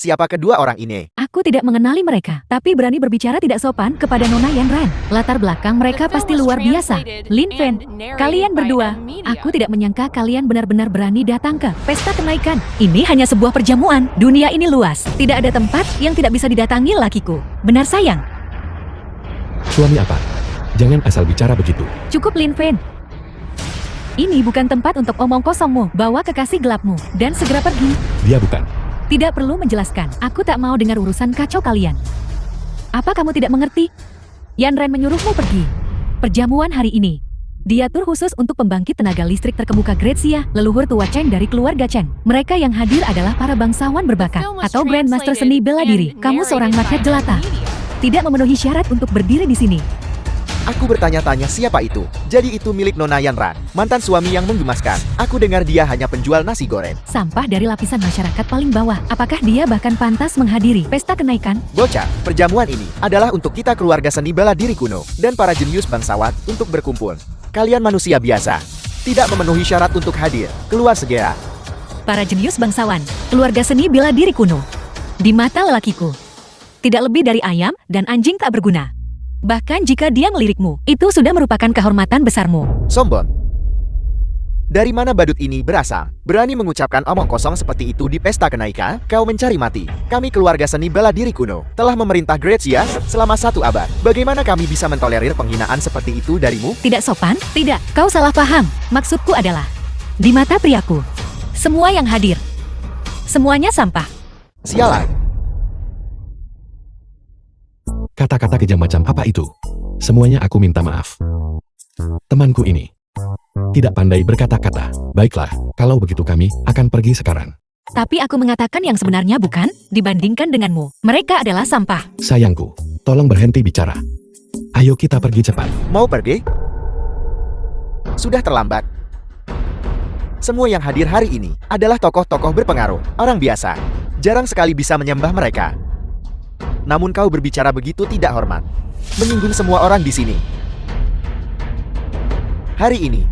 siapa kedua orang ini? Aku tidak mengenali mereka, tapi berani berbicara tidak sopan kepada Nona Yanran. Latar belakang mereka pasti luar biasa. Lin Fen, kalian berdua, aku tidak menyangka kalian benar-benar berani datang ke pesta kenaikan. Ini hanya sebuah perjamuan, dunia ini luas. Tidak ada tempat yang tidak bisa didatangi lakiku. Benar sayang? Suami apa? Jangan asal bicara begitu. Cukup Lin Fen. Ini bukan tempat untuk omong kosongmu. Bawa kekasih gelapmu dan segera pergi. Dia bukan. Tidak perlu menjelaskan. Aku tak mau dengar urusan kacau kalian. Apa kamu tidak mengerti? Yanran menyuruhmu pergi. Perjamuan hari ini diatur khusus untuk pembangkit tenaga listrik terkemuka Grazia, leluhur tua Cheng dari keluarga Cheng. Mereka yang hadir adalah para bangsawan berbakat atau Grandmaster seni bela diri. Kamu seorang rakyat jelata. Tidak memenuhi syarat untuk berdiri di sini. Aku bertanya-tanya siapa itu. Jadi itu milik Nona Yanran, mantan suami yang menggemaskan. Aku dengar dia hanya penjual nasi goreng. Sampah dari lapisan masyarakat paling bawah. Apakah dia bahkan pantas menghadiri pesta kenaikan? Bocah, perjamuan ini adalah untuk kita keluarga seni bela diri kuno dan para jenius bangsawan untuk berkumpul. Kalian manusia biasa, tidak memenuhi syarat untuk hadir. Keluar segera. Para jenius bangsawan, keluarga seni bela diri kuno. Di mata lelakiku, tidak lebih dari ayam dan anjing tak berguna. Bahkan jika dia melirikmu, itu sudah merupakan kehormatan besarmu. Sombong. Dari mana badut ini berasal? Berani mengucapkan omong kosong seperti itu di pesta kenaikan? Kau mencari mati. Kami keluarga seni bela diri kuno telah memerintah Grazia selama 1 abad. Bagaimana kami bisa mentolerir penghinaan seperti itu darimu? Tidak sopan? Tidak, kau salah paham. Maksudku adalah, di mata priaku, semua yang hadir, semuanya sampah. Sialan. Kata-kata kejam macam apa itu? Semuanya aku minta maaf. Temanku ini tidak pandai berkata-kata. Baiklah, kalau begitu kami akan pergi sekarang. Tapi aku mengatakan yang sebenarnya bukan, dibandingkan denganmu. Mereka adalah sampah. Sayangku, tolong berhenti bicara. Ayo kita pergi cepat. Mau pergi? Sudah terlambat. Semua yang hadir hari ini adalah tokoh-tokoh berpengaruh, orang biasa. Jarang sekali bisa menyembah mereka. Namun kau berbicara begitu tidak hormat, menyinggung semua orang di sini. Hari ini,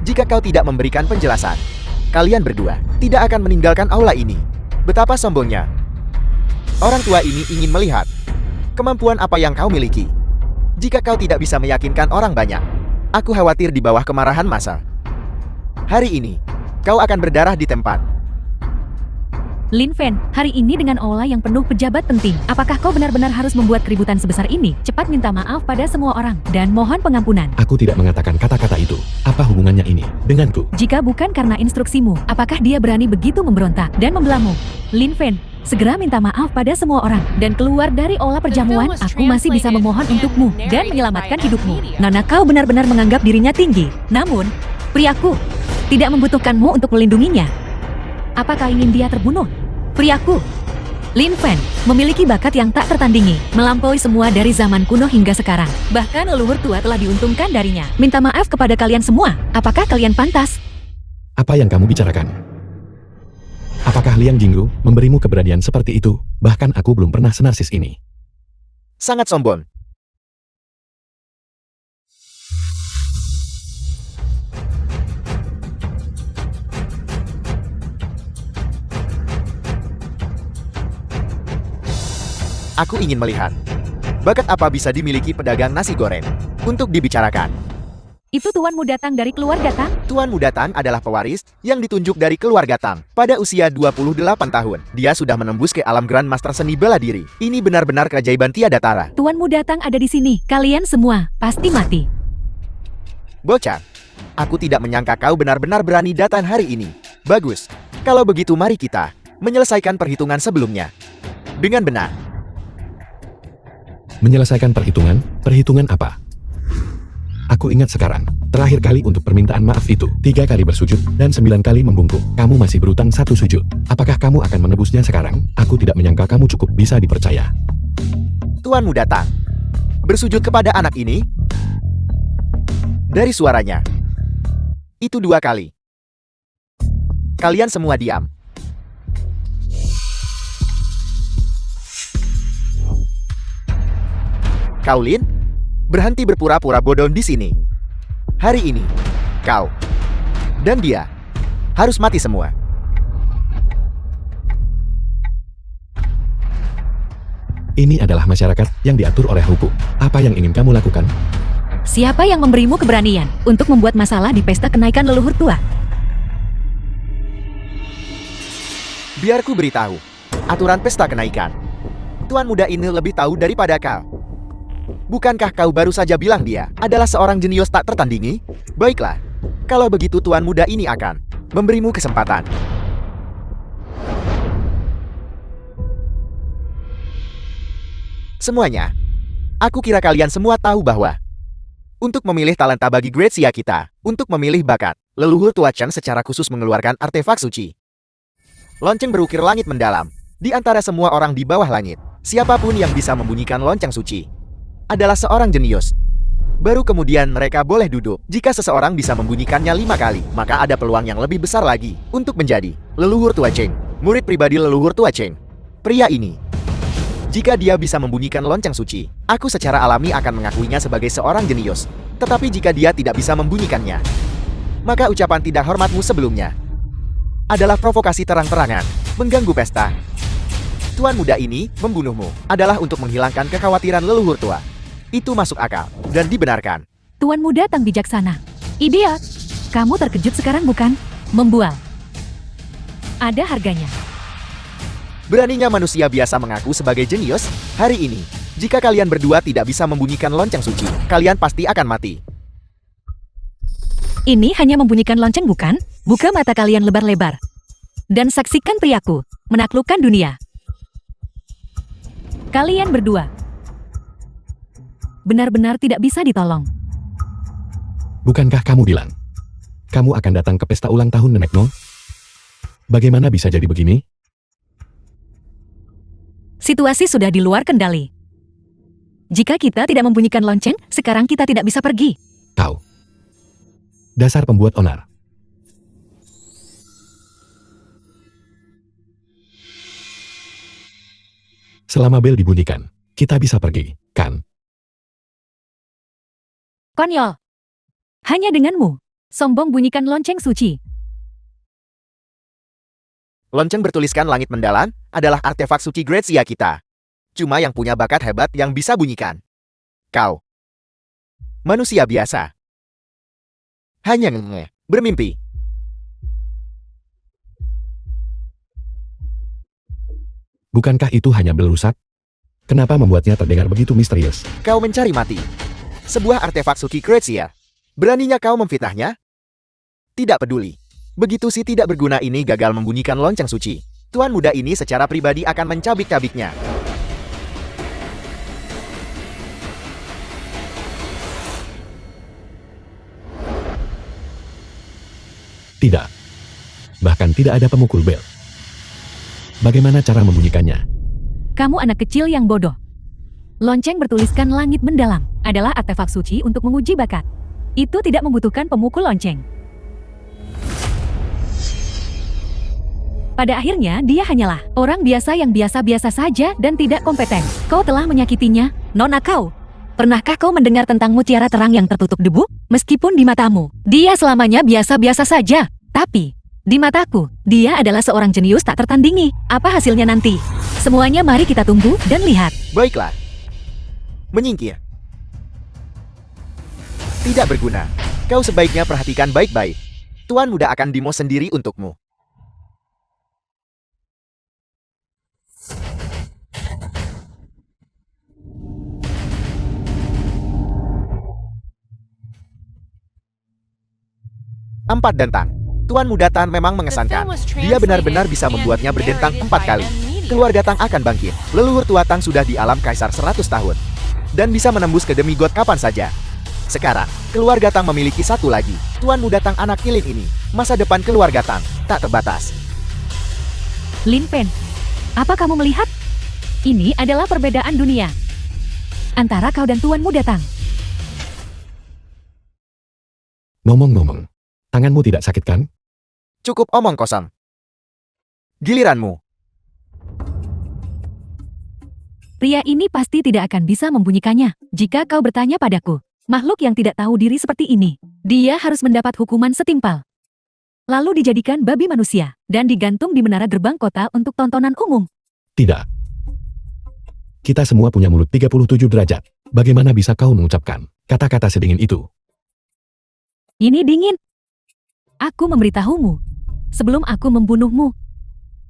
jika kau tidak memberikan penjelasan, kalian berdua tidak akan meninggalkan aula ini. Betapa sombongnya. Orang tua ini ingin melihat kemampuan apa yang kau miliki. Jika kau tidak bisa meyakinkan orang banyak, aku khawatir di bawah kemarahan massa. Hari ini, kau akan berdarah di tempat. Lin Fen, hari ini dengan aula yang penuh pejabat penting, apakah kau benar-benar harus membuat keributan sebesar ini? Cepat minta maaf pada semua orang, dan mohon pengampunan. Aku tidak mengatakan kata-kata itu. Apa hubungannya ini denganku? Jika bukan karena instruksimu, apakah dia berani begitu memberontak dan membelamu? Lin Fen, segera minta maaf pada semua orang, dan keluar dari aula perjamuan. Aku masih bisa memohon untukmu, dan menyelamatkan hidupmu. Nona, kau benar-benar menganggap dirinya tinggi. Namun, priaku tidak membutuhkanmu untuk melindunginya. Apakah ingin dia terbunuh? Priaku, Lin Fen, memiliki bakat yang tak tertandingi, melampaui semua dari zaman kuno hingga sekarang. Bahkan leluhur tua telah diuntungkan darinya. Minta maaf kepada kalian semua. Apakah kalian pantas? Apa yang kamu bicarakan? Apakah Liang Jingru memberimu keberanian seperti itu? Bahkan aku belum pernah senarsis ini. Sangat sombong. Aku ingin melihat bakat apa bisa dimiliki pedagang nasi goreng untuk dibicarakan. Itu tuanmu datang dari keluarga Tang? Tuanmu datang adalah pewaris yang ditunjuk dari keluarga Tang. Pada usia 28 tahun, dia sudah menembus ke alam Grandmaster seni bela diri. Ini benar-benar keajaiban tiada tara. Tuanmu datang ada di sini. Kalian semua pasti mati. Bocah, aku tidak menyangka kau benar-benar berani datang hari ini. Bagus. Kalau begitu mari kita menyelesaikan perhitungan sebelumnya dengan benar. Menyelesaikan perhitungan? Perhitungan apa? Aku ingat sekarang, terakhir kali untuk permintaan maaf itu, 3 kali bersujud, dan 9 kali membungkuk. Kamu masih berutang 1 sujud. Apakah kamu akan menebusnya sekarang? Aku tidak menyangka kamu cukup bisa dipercaya. Tuanmu datang. Bersujud kepada anak ini? Dari suaranya, itu 2 kali. Kalian semua diam. Kau Lin, berhenti berpura-pura bodoh di sini. Hari ini, kau dan dia harus mati semua. Ini adalah masyarakat yang diatur oleh hukum. Apa yang ingin kamu lakukan? Siapa yang memberimu keberanian untuk membuat masalah di pesta kenaikan leluhur tua? Biar ku beritahu. Aturan pesta kenaikan. Tuan muda ini lebih tahu daripada kau. Bukankah kau baru saja bilang dia adalah seorang jenius tak tertandingi? Baiklah. Kalau begitu tuan muda ini akan memberimu kesempatan. Semuanya. Aku kira kalian semua tahu bahwa untuk memilih talenta bagi Grazia kita, untuk memilih bakat, leluhur tua Chen secara khusus mengeluarkan artefak suci. Lonceng berukir langit mendalam. Di antara semua orang di bawah langit, siapapun yang bisa membunyikan lonceng suci adalah seorang jenius. Baru kemudian mereka boleh duduk. Jika seseorang bisa membunyikannya 5 kali, maka ada peluang yang lebih besar lagi untuk menjadi leluhur tua Cheng, murid pribadi leluhur tua Cheng. Pria ini, jika dia bisa membunyikan lonceng suci, aku secara alami akan mengakuinya sebagai seorang jenius. Tetapi jika dia tidak bisa membunyikannya, maka ucapan tidak hormatmu sebelumnya adalah provokasi terang-terangan, mengganggu pesta. Tuan muda ini membunuhmu adalah untuk menghilangkan kekhawatiran leluhur tua. Itu masuk akal dan dibenarkan. Tuan muda Tang bijaksana. Idiot. Kamu terkejut sekarang bukan? Membual. Ada harganya. Beraninya manusia biasa mengaku sebagai jenius hari ini. Jika kalian berdua tidak bisa membunyikan lonceng suci, kalian pasti akan mati. Ini hanya membunyikan lonceng bukan? Buka mata kalian lebar-lebar. Dan saksikan priaku menaklukkan dunia. Kalian berdua benar-benar tidak bisa ditolong. Bukankah kamu bilang kamu akan datang ke pesta ulang tahun Nenek No? Bagaimana bisa jadi begini? Situasi sudah di luar kendali. Jika kita tidak membunyikan lonceng, sekarang kita tidak bisa pergi. Kau. Dasar pembuat onar. Selama bel dibunyikan, kita bisa pergi, kan? Konyol. Hanya denganmu. Sombong bunyikan lonceng suci. Lonceng bertuliskan langit mendalam adalah artefak suci Grazia kita. Cuma yang punya bakat hebat yang bisa bunyikan. Kau. Manusia biasa. Hanya bermimpi. Bukankah itu hanya bel rusak? Kenapa membuatnya terdengar begitu misterius? Kau mencari mati. Sebuah artefak suci Grazia. Beraninya kau memfitnahnya? Tidak peduli. Begitu si tidak berguna ini gagal membunyikan lonceng suci, tuan muda ini secara pribadi akan mencabik-cabiknya. Tidak. Bahkan tidak ada pemukul bel. Bagaimana cara membunyikannya? Kamu anak kecil yang bodoh. Lonceng bertuliskan langit mendalam adalah artefak suci untuk menguji bakat. Itu tidak membutuhkan pemukul lonceng. Pada akhirnya, dia hanyalah orang biasa yang biasa-biasa saja dan tidak kompeten. Kau telah menyakitinya, nona kau. Pernahkah kau mendengar tentang mutiara terang yang tertutup debu? Meskipun di matamu, dia selamanya biasa-biasa saja. Tapi, di mataku, dia adalah seorang jenius tak tertandingi. Apa hasilnya nanti? Semuanya mari kita tunggu dan lihat. Baiklah. Menyingkir. Tidak berguna. Kau sebaiknya perhatikan baik-baik. Tuan muda akan demo sendiri untukmu. Empat dentang. Tuan muda Tan memang mengesankan. Dia benar-benar bisa membuatnya berdentang 4 kali. Keluarga Tang akan bangkit. Leluhur tua Tang sudah di alam kaisar 100 tahun. Dan bisa menembus ke demigod kapan saja. Sekarang, keluarga Tang memiliki satu lagi. Tuan muda Tang anak kilit ini. Masa depan keluarga Tang tak terbatas. Lin Pen, apa kamu melihat? Ini adalah perbedaan dunia antara kau dan Tuan muda Tang. Ngomong-ngomong, tanganmu tidak sakit kan? Cukup omong kosong. Giliranmu. Pria ini pasti tidak akan bisa membunyikannya. Jika kau bertanya padaku, makhluk yang tidak tahu diri seperti ini, dia harus mendapat hukuman setimpal. Lalu dijadikan babi manusia, dan digantung di menara gerbang kota untuk tontonan umum. Tidak. Kita semua punya mulut 37 derajat. Bagaimana bisa kau mengucapkan kata-kata sedingin itu? Ini dingin. Aku memberitahumu. Sebelum aku membunuhmu,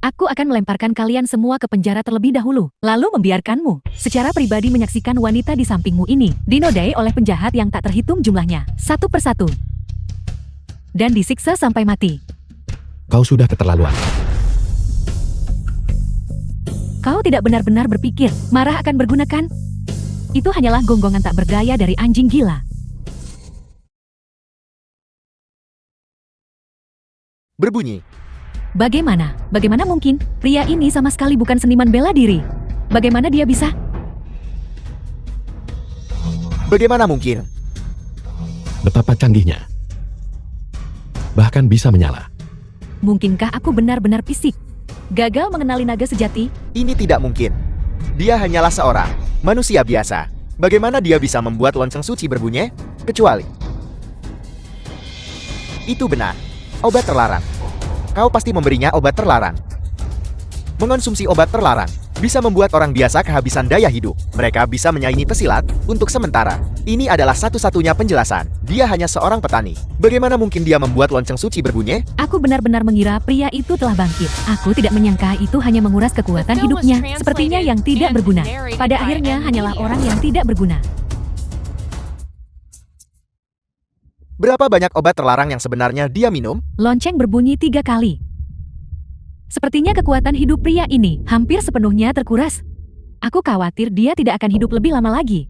aku akan melemparkan kalian semua ke penjara terlebih dahulu, lalu membiarkanmu secara pribadi menyaksikan wanita di sampingmu ini dinodai oleh penjahat yang tak terhitung jumlahnya, satu persatu. Dan disiksa sampai mati. Kau sudah keterlaluan. Kau tidak benar-benar berpikir marah akan berguna kan? Itu hanyalah gonggongan tak berdaya dari anjing gila. Berbunyi. Bagaimana? Bagaimana mungkin? Pria ini sama sekali bukan seniman bela diri. Bagaimana dia bisa? Bagaimana mungkin? Betapa canggihnya. Bahkan bisa menyala. Mungkinkah aku benar-benar fisik? Gagal mengenali naga sejati? Ini tidak mungkin. Dia hanyalah seorang manusia biasa. Bagaimana dia bisa membuat lonceng suci berbunyi? Kecuali itu benar. Obat terlarang. Kau pasti memberinya obat terlarang. Mengonsumsi obat terlarang bisa membuat orang biasa kehabisan daya hidup. Mereka bisa menyaingi pesilat untuk sementara. Ini adalah satu-satunya penjelasan. Dia hanya seorang petani. Bagaimana mungkin dia membuat lonceng suci berbunyi? Aku benar-benar mengira pria itu telah bangkit. Aku tidak menyangka itu hanya menguras kekuatan hidupnya. Sepertinya yang tidak berguna. Pada akhirnya hanyalah orang yang tidak berguna. Berapa banyak obat terlarang yang sebenarnya dia minum? Lonceng berbunyi 3 kali. Sepertinya kekuatan hidup pria ini hampir sepenuhnya terkuras. Aku khawatir dia tidak akan hidup lebih lama lagi.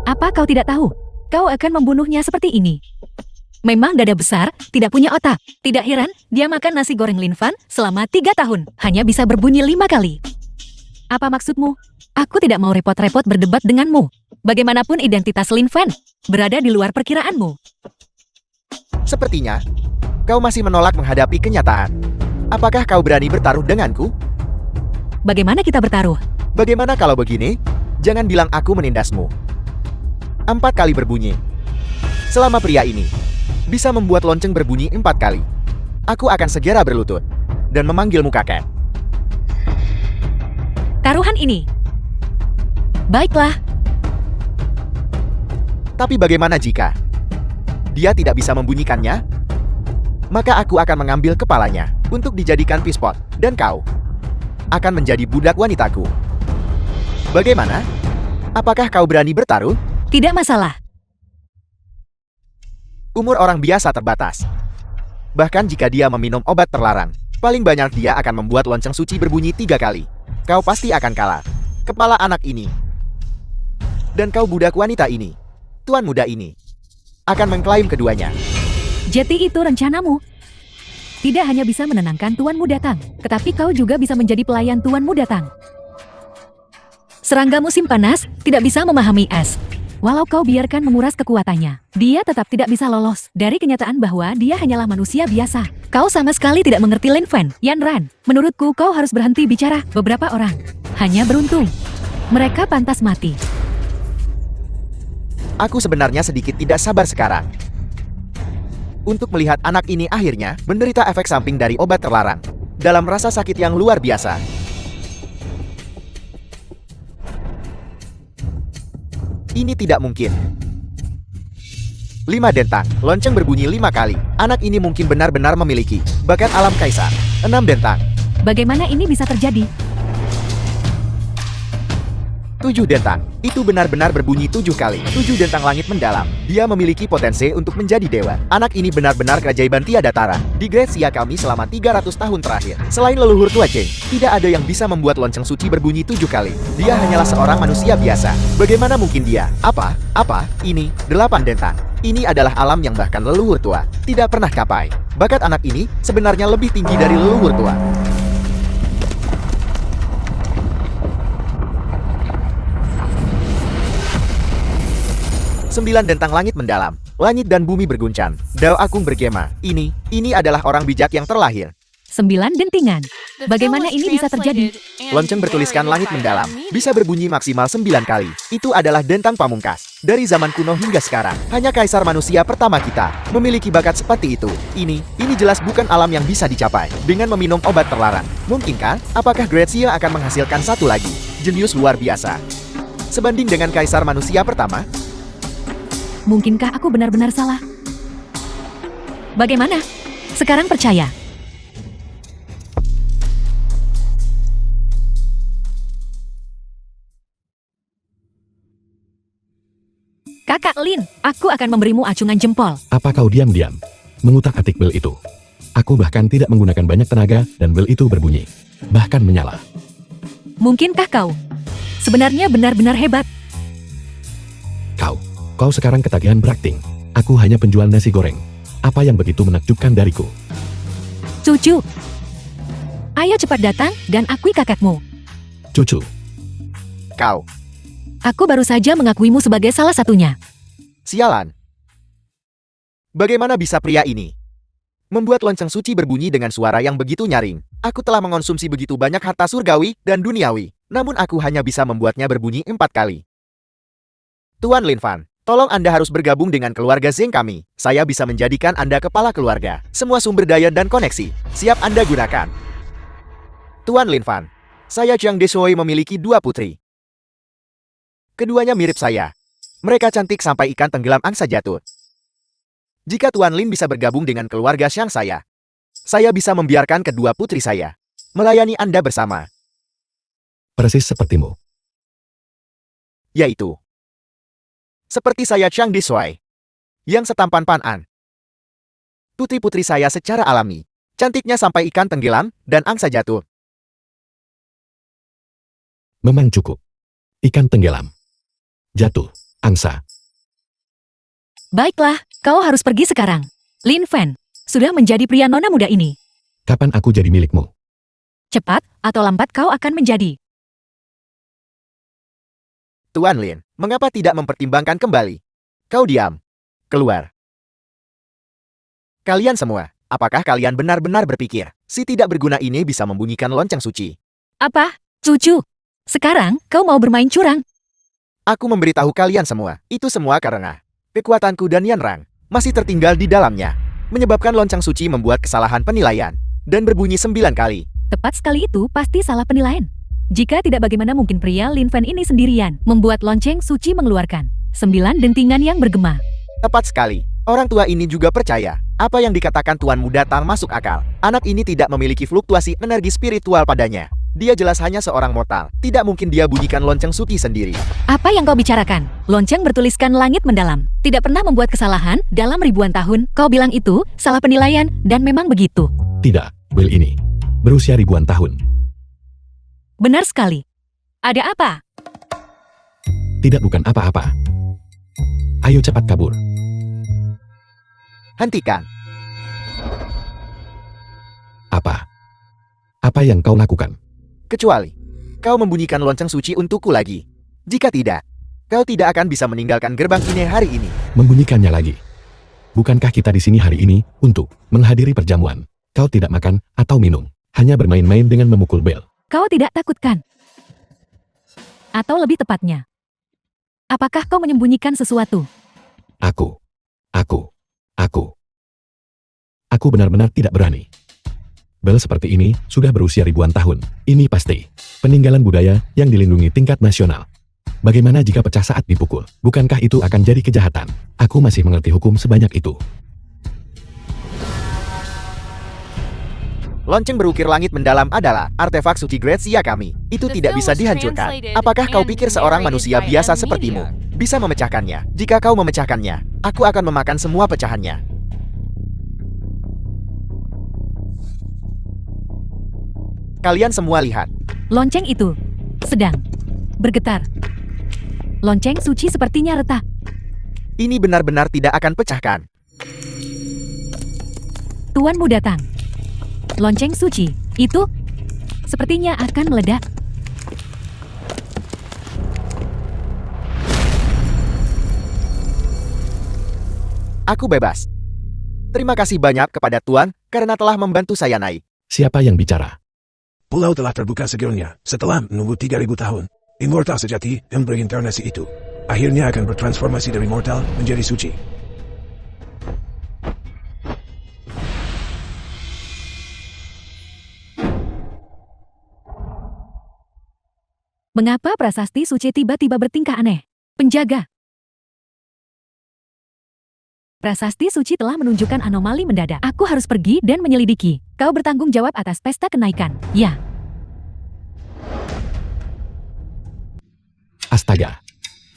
Apa kau tidak tahu? Kau akan membunuhnya seperti ini. Memang dada besar, tidak punya otak. Tidak heran, dia makan nasi goreng Lin Fan selama 3 tahun. Hanya bisa berbunyi 5 kali. Apa maksudmu? Aku tidak mau repot-repot berdebat denganmu. Bagaimanapun identitas Lin Fan berada di luar perkiraanmu. Sepertinya, kau masih menolak menghadapi kenyataan. Apakah kau berani bertaruh denganku? Bagaimana kita bertaruh? Bagaimana kalau begini? Jangan bilang aku menindasmu. 4 kali berbunyi. Selama pria ini bisa membuat lonceng berbunyi 4 kali, aku akan segera berlutut dan memanggilmu kakek. Taruhan ini. Baiklah. Tapi bagaimana jika dia tidak bisa membunyikannya? Maka aku akan mengambil kepalanya untuk dijadikan pispot, dan kau akan menjadi budak wanitaku. Bagaimana? Apakah kau berani bertaruh? Tidak masalah. Umur orang biasa terbatas. Bahkan jika dia meminum obat terlarang, paling banyak dia akan membuat lonceng suci berbunyi 3 kali. Kau pasti akan kalah. Kepala anak ini. Dan kau budak wanita ini. Tuan muda ini akan mengklaim keduanya. Jadi itu rencanamu. Tidak hanya bisa menenangkan tuanmu datang, tetapi kau juga bisa menjadi pelayan tuanmu datang. Serangga musim panas tidak bisa memahami es. Walau kau biarkan menguras kekuatannya, dia tetap tidak bisa lolos dari kenyataan bahwa dia hanyalah manusia biasa. Kau sama sekali tidak mengerti Lin Fan. Yan Ran, menurutku kau harus berhenti bicara. Beberapa orang hanya beruntung. Mereka pantas mati. Aku sebenarnya sedikit tidak sabar sekarang untuk melihat anak ini akhirnya menderita efek samping dari obat terlarang dalam rasa sakit yang luar biasa. Ini tidak mungkin. 5 dentang, lonceng berbunyi 5 kali. Anak ini mungkin benar-benar memiliki bakat alam kaisar. 6 dentang. Bagaimana ini bisa terjadi? 7 dentang. Itu benar-benar berbunyi 7 kali. 7 dentang langit mendalam. Dia memiliki potensi untuk menjadi dewa. Anak ini benar-benar keajaiban tiada tara di Grecia kami selama 300 tahun terakhir. Selain leluhur tua Cheng, tidak ada yang bisa membuat lonceng suci berbunyi 7 kali. Dia hanyalah seorang manusia biasa. Bagaimana mungkin dia? Apa? Ini 8 dentang. Ini adalah alam yang bahkan leluhur tua tidak pernah capai. Bakat anak ini sebenarnya lebih tinggi dari leluhur tua. Sembilan dentang langit mendalam. Langit dan bumi berguncang. Dao Agung bergema. Ini adalah orang bijak yang terlahir. 9 dentingan. Bagaimana ini bisa terjadi? Lonceng bertuliskan langit mendalam. Bisa berbunyi maksimal 9 kali. Itu adalah dentang pamungkas. Dari zaman kuno hingga sekarang, hanya kaisar manusia pertama kita memiliki bakat seperti itu. Ini jelas bukan alam yang bisa dicapai dengan meminum obat terlarang. Mungkinkah? Apakah Grecia akan menghasilkan satu lagi? jenius luar biasa. Sebanding dengan kaisar manusia pertama, Mungkinkah aku benar-benar salah? Bagaimana? Sekarang percaya. Kakak Lin, aku akan memberimu acungan jempol. Apa kau diam-diam mengutak-atik bel itu? Aku bahkan tidak menggunakan banyak tenaga dan bel itu berbunyi. Bahkan menyala. Mungkinkah kau sebenarnya benar-benar hebat? Kau sekarang ketagihan berakting. Aku hanya penjual nasi goreng. Apa yang begitu menakjubkan dariku? Cucu, ayo cepat datang dan akui kakakmu. Cucu, kau, Aku baru saja mengakuimu sebagai salah satunya. sialan. Bagaimana bisa pria ini membuat lonceng suci berbunyi dengan suara yang begitu nyaring? Aku telah mengonsumsi begitu banyak harta surgawi dan duniawi, namun aku hanya bisa membuatnya berbunyi 4 kali. Tuan Lin Fan, tolong Anda harus bergabung dengan keluarga Zeng kami. Saya bisa menjadikan Anda kepala keluarga. Semua sumber daya dan koneksi siap Anda gunakan. Tuan Lin Fan, saya Jiang Deshui memiliki 2 putri. Keduanya mirip saya. Mereka cantik sampai ikan tenggelam angsa jatuh. Jika Tuan Lin bisa bergabung dengan keluarga Xiang saya bisa membiarkan kedua putri saya melayani Anda bersama. persis sepertimu. Yaitu seperti saya Jiang Deshui yang setampan Pan An. Putri-putri saya secara alami cantiknya sampai ikan tenggelam dan angsa jatuh. Memang cukup. Ikan tenggelam. Jatuh. Angsa. Baiklah, kau harus pergi sekarang. Lin Fan sudah menjadi pria nona muda ini. Kapan aku jadi milikmu? Cepat atau lambat kau akan menjadi. Tuan Lin, mengapa tidak mempertimbangkan kembali? Kau diam. Keluar. Kalian semua, apakah kalian benar-benar berpikir si tidak berguna ini bisa membunyikan lonceng suci? Apa? Cucu, sekarang kau mau bermain curang? Aku memberitahu kalian semua, itu semua karena kekuatanku dan Yanrang masih tertinggal di dalamnya, menyebabkan lonceng suci membuat kesalahan penilaian dan berbunyi 9 kali. Tepat sekali itu pasti salah penilaian. Jika tidak bagaimana mungkin pria Lin Fan ini sendirian membuat lonceng suci mengeluarkan 9 dentingan yang bergema. Tepat sekali. Orang tua ini juga percaya apa yang dikatakan tuanmu datang masuk akal. Anak ini tidak memiliki fluktuasi energi spiritual padanya. Dia jelas hanya seorang mortal. Tidak mungkin dia bunyikan lonceng suci sendiri. Apa yang kau bicarakan? Lonceng bertuliskan langit mendalam. Tidak pernah membuat kesalahan dalam ribuan tahun. Kau bilang itu salah penilaian dan memang begitu. Tidak, bel ini berusia ribuan tahun. Benar sekali. Ada apa? Tidak, bukan apa-apa. Ayo cepat kabur. Hentikan. Apa? Apa yang kau lakukan? Kecuali kau membunyikan lonceng suci untukku lagi. Jika tidak, kau tidak akan bisa meninggalkan gerbang ini hari ini. Membunyikannya lagi. Bukankah kita di sini hari ini untuk menghadiri perjamuan? Kau tidak makan atau minum, hanya bermain-main dengan memukul bel. Kau tidak takutkan? Atau lebih tepatnya, apakah kau menyembunyikan sesuatu? Aku benar-benar tidak berani. Bel seperti ini sudah berusia ribuan tahun. Ini pasti peninggalan budaya yang dilindungi tingkat nasional. Bagaimana jika pecah saat dipukul? Bukankah itu akan jadi kejahatan? Aku masih mengerti hukum sebanyak itu. Lonceng berukir langit mendalam adalah artefak suci Gretsia kami. Itu tidak bisa dihancurkan. Apakah kau pikir seorang manusia biasa sepertimu bisa memecahkannya? Jika kau memecahkannya, aku akan memakan semua pecahannya. Kalian semua lihat. Lonceng itu sedang bergetar. Lonceng suci sepertinya retak. Ini benar-benar tidak akan pecahkan. Tuanmu datang. Lonceng suci itu sepertinya akan meledak. Aku bebas. Terima kasih banyak kepada Tuan karena telah membantu saya naik. Siapa yang bicara? Pulau telah terbuka segalanya setelah menunggu 3.000 tahun. Immortal sejati yang berinkarnasi itu akhirnya akan bertransformasi dari mortal menjadi suci. Mengapa prasasti suci tiba-tiba bertingkah aneh? Penjaga. Prasasti suci telah menunjukkan anomali mendadak. Aku harus pergi dan menyelidiki. Kau bertanggung jawab atas pesta kenaikan. Ya. Astaga.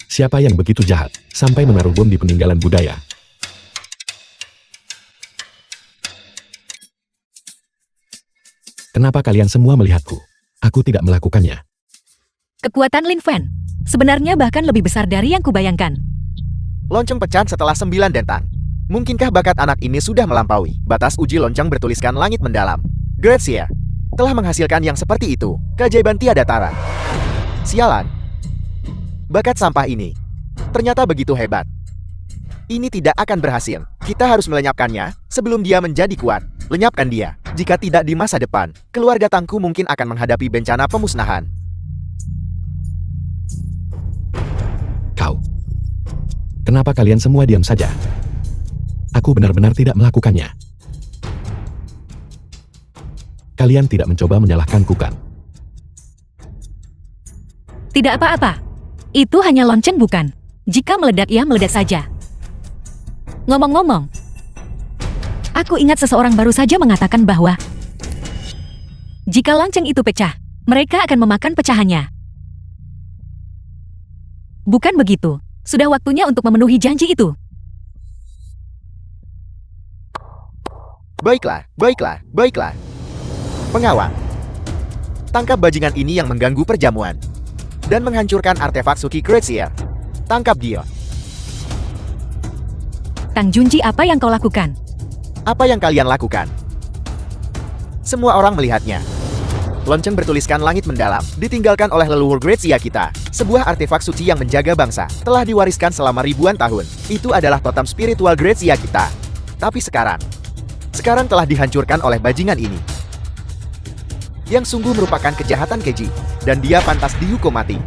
Siapa yang begitu jahat, sampai menaruh bom di peninggalan budaya? Kenapa kalian semua melihatku? Aku tidak melakukannya. Kekuatan Lin Fen. Sebenarnya bahkan lebih besar dari yang kubayangkan. Lonceng pecah setelah 9 dentang. Mungkinkah bakat anak ini sudah melampaui batas uji lonceng bertuliskan langit mendalam? Grazia telah menghasilkan yang seperti itu. Keajaiban tiada tara. Sialan. Bakat sampah ini ternyata begitu hebat. Ini tidak akan berhasil. Kita harus melenyapkannya sebelum dia menjadi kuat. Lenyapkan dia. Jika tidak di masa depan, keluarga Tangku mungkin akan menghadapi bencana pemusnahan. Kau. Kenapa kalian semua diam saja? Aku benar-benar tidak melakukannya. Kalian tidak mencoba menyalahkanku kan? Tidak apa-apa. Itu hanya lonceng bukan? Jika meledak ya meledak saja. Ngomong-ngomong, aku ingat seseorang baru saja mengatakan bahwa jika lonceng itu pecah, mereka akan memakan pecahannya. Bukan begitu? Sudah waktunya untuk memenuhi janji itu. Baiklah. Pengawal, tangkap bajingan ini yang mengganggu perjamuan dan menghancurkan artefak suci Grazia. Tangkap dia. Tang Junji, apa yang kau lakukan? Apa yang kalian lakukan? Semua orang melihatnya. Lonceng bertuliskan langit mendalam, ditinggalkan oleh leluhur Grazia kita. Sebuah artefak suci yang menjaga bangsa, telah diwariskan selama ribuan tahun. Itu adalah totem spiritual Grazia kita. Tapi sekarang telah dihancurkan oleh bajingan ini. Yang sungguh merupakan kejahatan keji, dan dia pantas dihukum mati.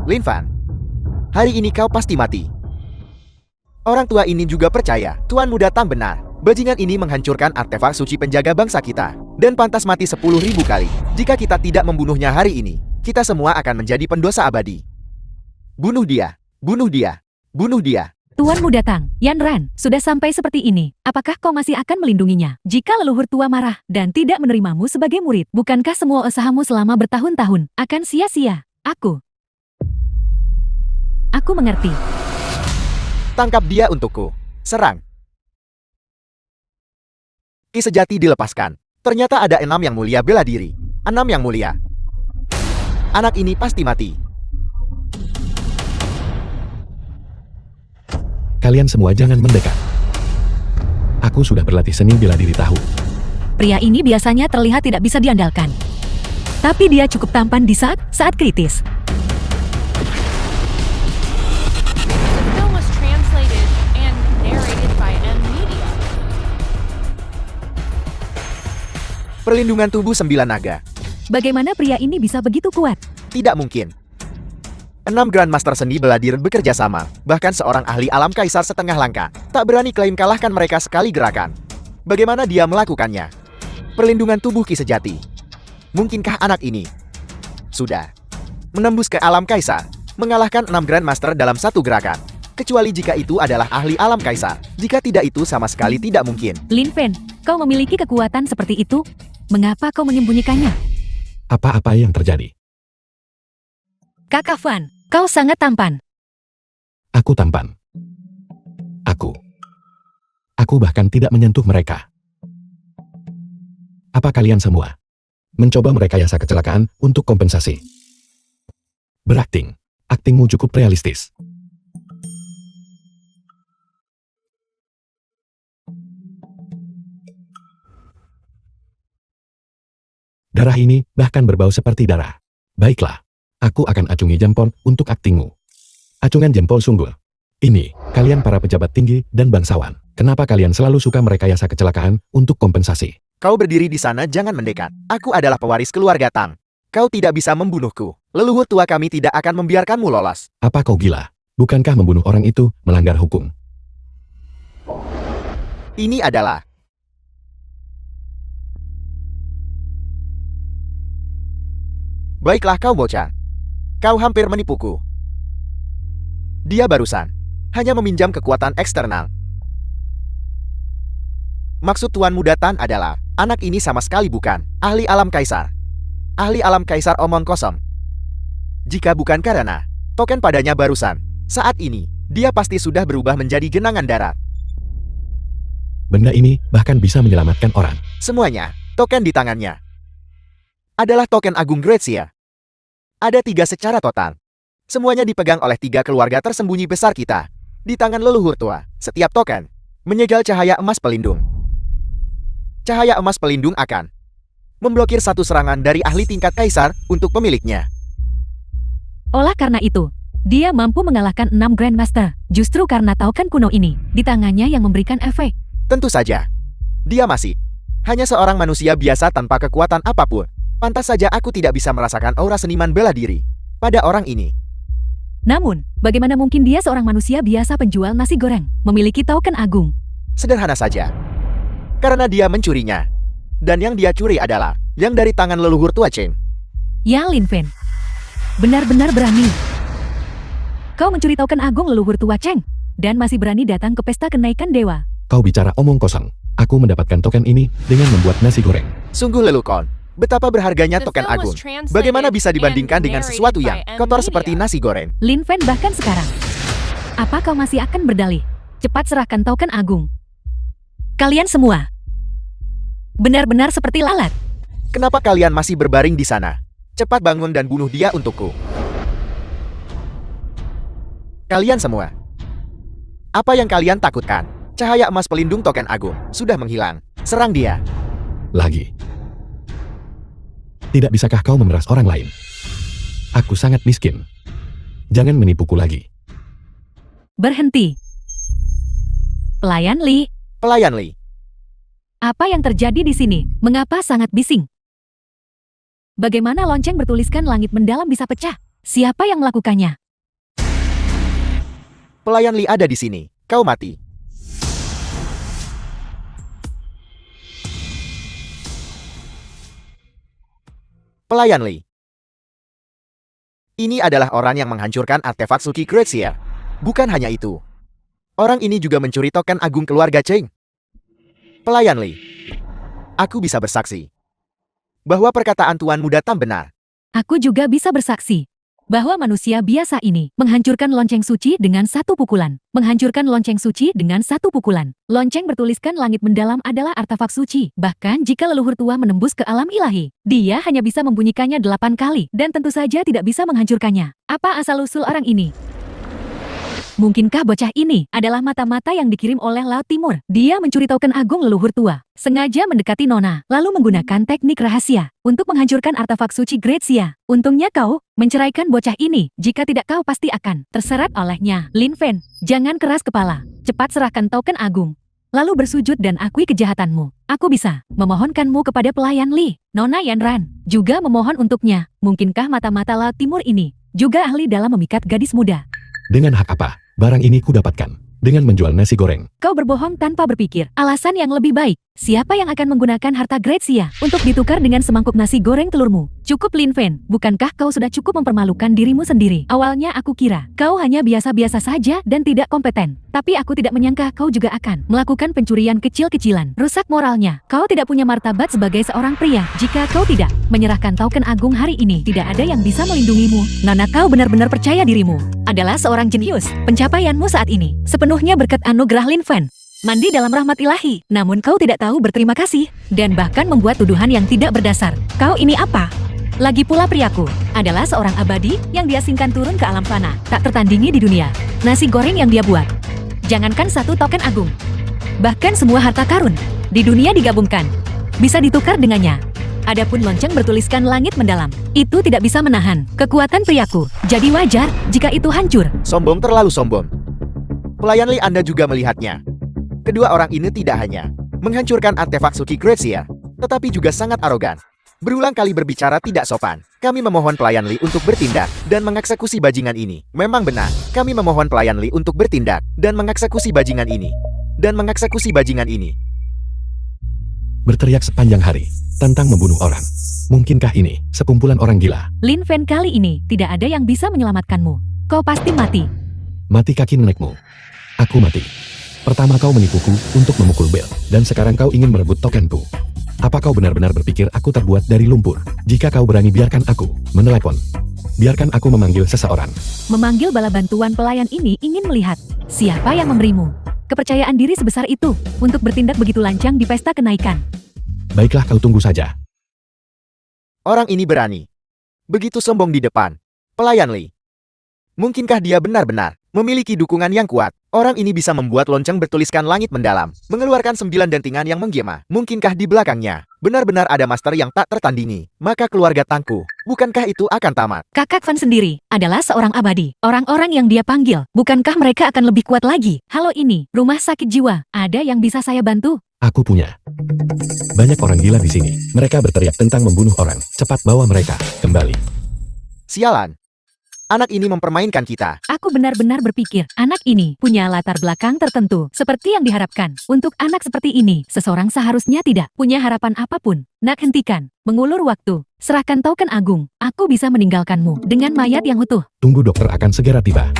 Lin Fan, hari ini kau pasti mati. Orang tua ini juga percaya, Tuan Muda Tang benar. Bajingan ini menghancurkan artefak suci penjaga bangsa kita, dan pantas mati 10.000 kali. Jika kita tidak membunuhnya hari ini, kita semua akan menjadi pendosa abadi. Bunuh dia, bunuh dia, bunuh dia. Tuan Muda Tang, Yan Ran, sudah sampai seperti ini. Apakah kau masih akan melindunginya? Jika leluhur tua marah dan tidak menerimamu sebagai murid, bukankah semua usahamu selama bertahun-tahun akan sia-sia? Aku mengerti. Tangkap dia untukku. Serang. Ki sejati dilepaskan. Ternyata ada 6 yang mulia bela diri. 6 yang mulia. Anak ini pasti mati. Kalian semua jangan mendekat. Aku sudah berlatih seni bela diri tahu. Pria ini biasanya terlihat tidak bisa diandalkan. Tapi dia cukup tampan di saat kritis. The film was translated and narrated by M Media. Perlindungan tubuh 9 naga. Bagaimana pria ini bisa begitu kuat? Tidak mungkin. 6 Grandmaster seni bela diri bekerja sama. Bahkan seorang ahli alam kaisar setengah langka tak berani klaim kalahkan mereka sekali gerakan. Bagaimana dia melakukannya? Perlindungan tubuh Ki sejati. Mungkinkah anak ini sudah menembus ke alam kaisar, mengalahkan 6 Grandmaster dalam satu gerakan? Kecuali jika itu adalah ahli alam kaisar. Jika tidak, itu sama sekali tidak mungkin. Lin Fen, kau memiliki kekuatan seperti itu? Mengapa kau menyembunyikannya? Apa-apa yang terjadi? Kakak Fan, kau sangat tampan. Aku tampan. Aku bahkan tidak menyentuh mereka. Apa kalian semua mencoba merekayasa kecelakaan untuk kompensasi? Berakting. Aktingmu cukup realistis. Darah ini bahkan berbau seperti darah. Baiklah, aku akan acungi jempol untuk aktingmu. Acungan jempol sungguh. Ini, kalian para pejabat tinggi dan bangsawan. Kenapa kalian selalu suka merekayasa kecelakaan untuk kompensasi? Kau berdiri di sana, jangan mendekat. Aku adalah pewaris keluarga Tang. Kau tidak bisa membunuhku. Leluhur tua kami tidak akan membiarkanmu lolos. Apa kau gila? Bukankah membunuh orang itu melanggar hukum? Ini adalah baiklah kau bocah. Kau hampir menipuku. Dia barusan hanya meminjam kekuatan eksternal. Maksud Tuan Muda Tan adalah, anak ini sama sekali bukan ahli alam kaisar. Ahli alam kaisar omong kosong. Jika bukan karena token padanya barusan, saat ini, dia pasti sudah berubah menjadi genangan darat. Benda ini bahkan bisa menyelamatkan orang. Semuanya, token di tangannya adalah token agung Grazia. Ada 3 secara total. Semuanya dipegang oleh 3 keluarga tersembunyi besar kita. Di tangan leluhur tua, setiap token menyegel cahaya emas pelindung. Cahaya emas pelindung akan memblokir satu serangan dari ahli tingkat kaisar untuk pemiliknya. Olah karena itu, dia mampu mengalahkan 6 Grandmaster. Justru karena token kuno ini, di tangannya yang memberikan efek. Tentu saja, dia masih hanya seorang manusia biasa tanpa kekuatan apapun. Pantas saja aku tidak bisa merasakan aura seniman bela diri pada orang ini. Namun, bagaimana mungkin dia seorang manusia biasa penjual nasi goreng, memiliki token agung? Sederhana saja. Karena dia mencurinya. Dan yang dia curi adalah yang dari tangan leluhur tua Cheng. Ya Lin Fen, benar-benar berani. Kau mencuri token agung leluhur tua Cheng, dan masih berani datang ke pesta kenaikan dewa. Kau bicara omong kosong. Aku mendapatkan token ini dengan membuat nasi goreng. Sungguh leluhur. Betapa berharganya token agung. Bagaimana bisa dibandingkan dengan sesuatu yang kotor seperti nasi goreng? Lin Fen bahkan sekarang. Apa kau masih akan berdalih? Cepat serahkan token agung. Kalian semua benar-benar seperti lalat. Kenapa kalian masih berbaring di sana? Cepat bangun dan bunuh dia untukku. Kalian semua. Apa yang kalian takutkan? Cahaya emas pelindung token agung sudah menghilang. Serang dia. Lagi. Tidak bisakah kau memeras orang lain? Aku sangat miskin. Jangan menipuku lagi. Berhenti. Pelayan Li, Pelayan Li. apa yang terjadi di sini? Mengapa sangat bising? Bagaimana lonceng bertuliskan langit mendalam bisa pecah? Siapa yang melakukannya? Pelayan Li ada di sini. Kau mati. Pelayan Li. Ini adalah orang yang menghancurkan artefak Suki Grazia. Bukan hanya itu. Orang ini juga mencuri token agung keluarga Cheng. Pelayan Li. Aku bisa bersaksi bahwa perkataan Tuan Muda Tam benar. Aku juga bisa bersaksi bahwa manusia biasa ini menghancurkan lonceng suci dengan satu pukulan. Menghancurkan lonceng suci dengan satu pukulan. Lonceng bertuliskan langit mendalam adalah artefak suci. Bahkan jika leluhur tua menembus ke alam ilahi, dia hanya bisa membunyikannya 8 kali dan tentu saja tidak bisa menghancurkannya. Apa asal-usul orang ini? Mungkinkah bocah ini adalah mata-mata yang dikirim oleh Laut Timur? Dia mencuri token agung leluhur tua, sengaja mendekati Nona, lalu menggunakan teknik rahasia untuk menghancurkan artefak suci Grazia. Untungnya kau menceraikan bocah ini, jika tidak kau pasti akan terseret olehnya. Lin Fen, jangan keras kepala, cepat serahkan token agung. Lalu bersujud dan akui kejahatanmu. Aku bisa memohonkanmu kepada pelayan Li. Nona Yanran juga memohon untuknya. Mungkinkah mata-mata Laut Timur ini juga ahli dalam memikat gadis muda? Dengan hak apa? Barang ini kudapatkan dengan menjual nasi goreng. Kau berbohong tanpa berpikir. Alasan yang lebih baik. Siapa yang akan menggunakan harta Grazia untuk ditukar dengan semangkuk nasi goreng telurmu? Cukup Lin Fen, bukankah kau sudah cukup mempermalukan dirimu sendiri? Awalnya aku kira kau hanya biasa-biasa saja dan tidak kompeten. Tapi aku tidak menyangka kau juga akan melakukan pencurian kecil-kecilan. Rusak moralnya. Kau tidak punya martabat sebagai seorang pria. Jika kau tidak menyerahkan token agung hari ini, tidak ada yang bisa melindungimu. Nana, kau benar-benar percaya dirimu adalah seorang jenius. Pencapaianmu saat ini sepenuhnya berkat anugerah Lin Fen. Mandi dalam rahmat ilahi, namun kau tidak tahu berterima kasih, dan bahkan membuat tuduhan yang tidak berdasar. Kau ini apa? Lagi pula priaku adalah seorang abadi yang diasingkan turun ke alam fana, tak tertandingi di dunia. Nasi goreng yang dia buat, jangankan satu token agung, bahkan semua harta karun di dunia digabungkan, bisa ditukar dengannya. Adapun lonceng bertuliskan langit mendalam, itu tidak bisa menahan kekuatan priaku. Jadi wajar jika itu hancur. Sombong, terlalu sombong. Pelayan Li, Anda juga melihatnya. Kedua orang ini tidak hanya menghancurkan artefak Suki Grazia, tetapi juga sangat arogan. Berulang kali berbicara tidak sopan. Kami memohon pelayan Li untuk bertindak dan mengeksekusi bajingan ini. Memang benar, kami memohon pelayan Li untuk bertindak dan mengeksekusi bajingan ini. Dan mengeksekusi bajingan ini. Berteriak sepanjang hari. tentang membunuh orang. Mungkinkah ini sekumpulan orang gila? Lin Fen, kali ini tidak ada yang bisa menyelamatkanmu. Kau pasti mati. Mati kaki nenekmu. Aku mati. Pertama kau menipuku untuk memukul Bel, dan sekarang kau ingin merebut tokenku. Apa kau benar-benar berpikir aku terbuat dari lumpur? Jika kau berani, biarkan aku menelepon. Biarkan aku memanggil seseorang. Memanggil bala bantuan pelayan ini ingin melihat siapa yang memberimu kepercayaan diri sebesar itu untuk bertindak begitu lancang di pesta kenaikan. Baiklah, kau tunggu saja. Orang ini berani. Begitu sombong di depan pelayan Li. Mungkinkah dia benar-benar memiliki dukungan yang kuat? Orang ini bisa membuat lonceng bertuliskan langit mendalam, mengeluarkan 9 dentingan yang menggema. Mungkinkah di belakangnya benar-benar ada master yang tak tertandingi? Maka keluarga Tangku, bukankah itu akan tamat? Kakak Van sendiri adalah seorang abadi. Orang-orang yang dia panggil, bukankah mereka akan lebih kuat lagi? Halo, ini rumah sakit jiwa. Ada yang bisa saya bantu? Aku punya. Banyak orang gila di sini. Mereka berteriak tentang membunuh orang. Cepat bawa mereka kembali. Sialan. Anak ini mempermainkan kita. Aku benar-benar berpikir, anak ini punya latar belakang tertentu, seperti yang diharapkan. Untuk anak seperti ini, seseorang seharusnya tidak punya harapan apapun. Nak, hentikan mengulur waktu. Serahkan token agung. Aku bisa meninggalkanmu dengan mayat yang utuh. Tunggu, dokter akan segera tiba.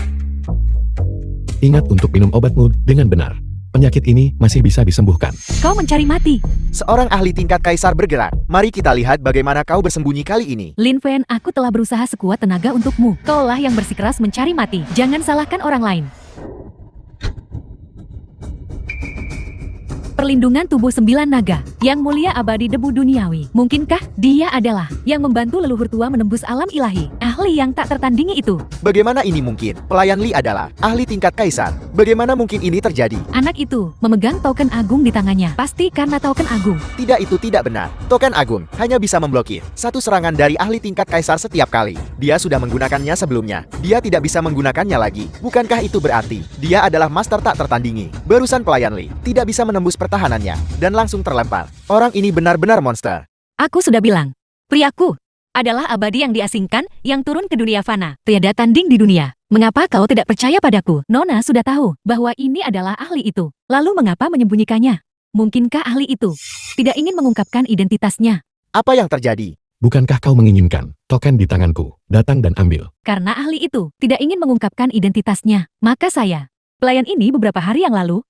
Ingat untuk minum obatmu dengan benar. Penyakit ini masih bisa disembuhkan. Kau mencari mati. Seorang ahli tingkat kaisar bergerak. Mari kita lihat bagaimana kau bersembunyi kali ini. Lin Fen, aku telah berusaha sekuat tenaga untukmu. Kaulah yang bersikeras mencari mati. Jangan salahkan orang lain. Perlindungan tubuh 9 naga, yang mulia abadi debu duniawi. Mungkinkah dia adalah yang membantu leluhur tua menembus alam ilahi? Ahli yang tak tertandingi itu. Bagaimana ini mungkin? Pelayan Li adalah ahli tingkat kaisar. Bagaimana mungkin ini terjadi? Anak itu memegang token agung di tangannya. Pasti karena token agung. Tidak, itu tidak benar. Token agung hanya bisa memblokir satu serangan dari ahli tingkat kaisar setiap kali. Dia sudah menggunakannya sebelumnya. Dia tidak bisa menggunakannya lagi. Bukankah itu berarti dia adalah master tak tertandingi? Barusan pelayan Li tidak bisa menembus pertahanannya dan langsung terlempar. Orang ini benar-benar monster. Aku sudah bilang, priaku adalah abadi yang diasingkan, yang turun ke dunia fana. Tiada tanding di dunia. Mengapa kau tidak percaya padaku? Nona sudah tahu bahwa ini adalah ahli itu. Lalu mengapa menyembunyikannya? Mungkinkah ahli itu tidak ingin mengungkapkan identitasnya? Apa yang terjadi? Bukankah kau menginginkan token di tanganku? Datang dan ambil. Karena ahli itu tidak ingin mengungkapkan identitasnya, maka saya, pelayan ini beberapa hari yang lalu,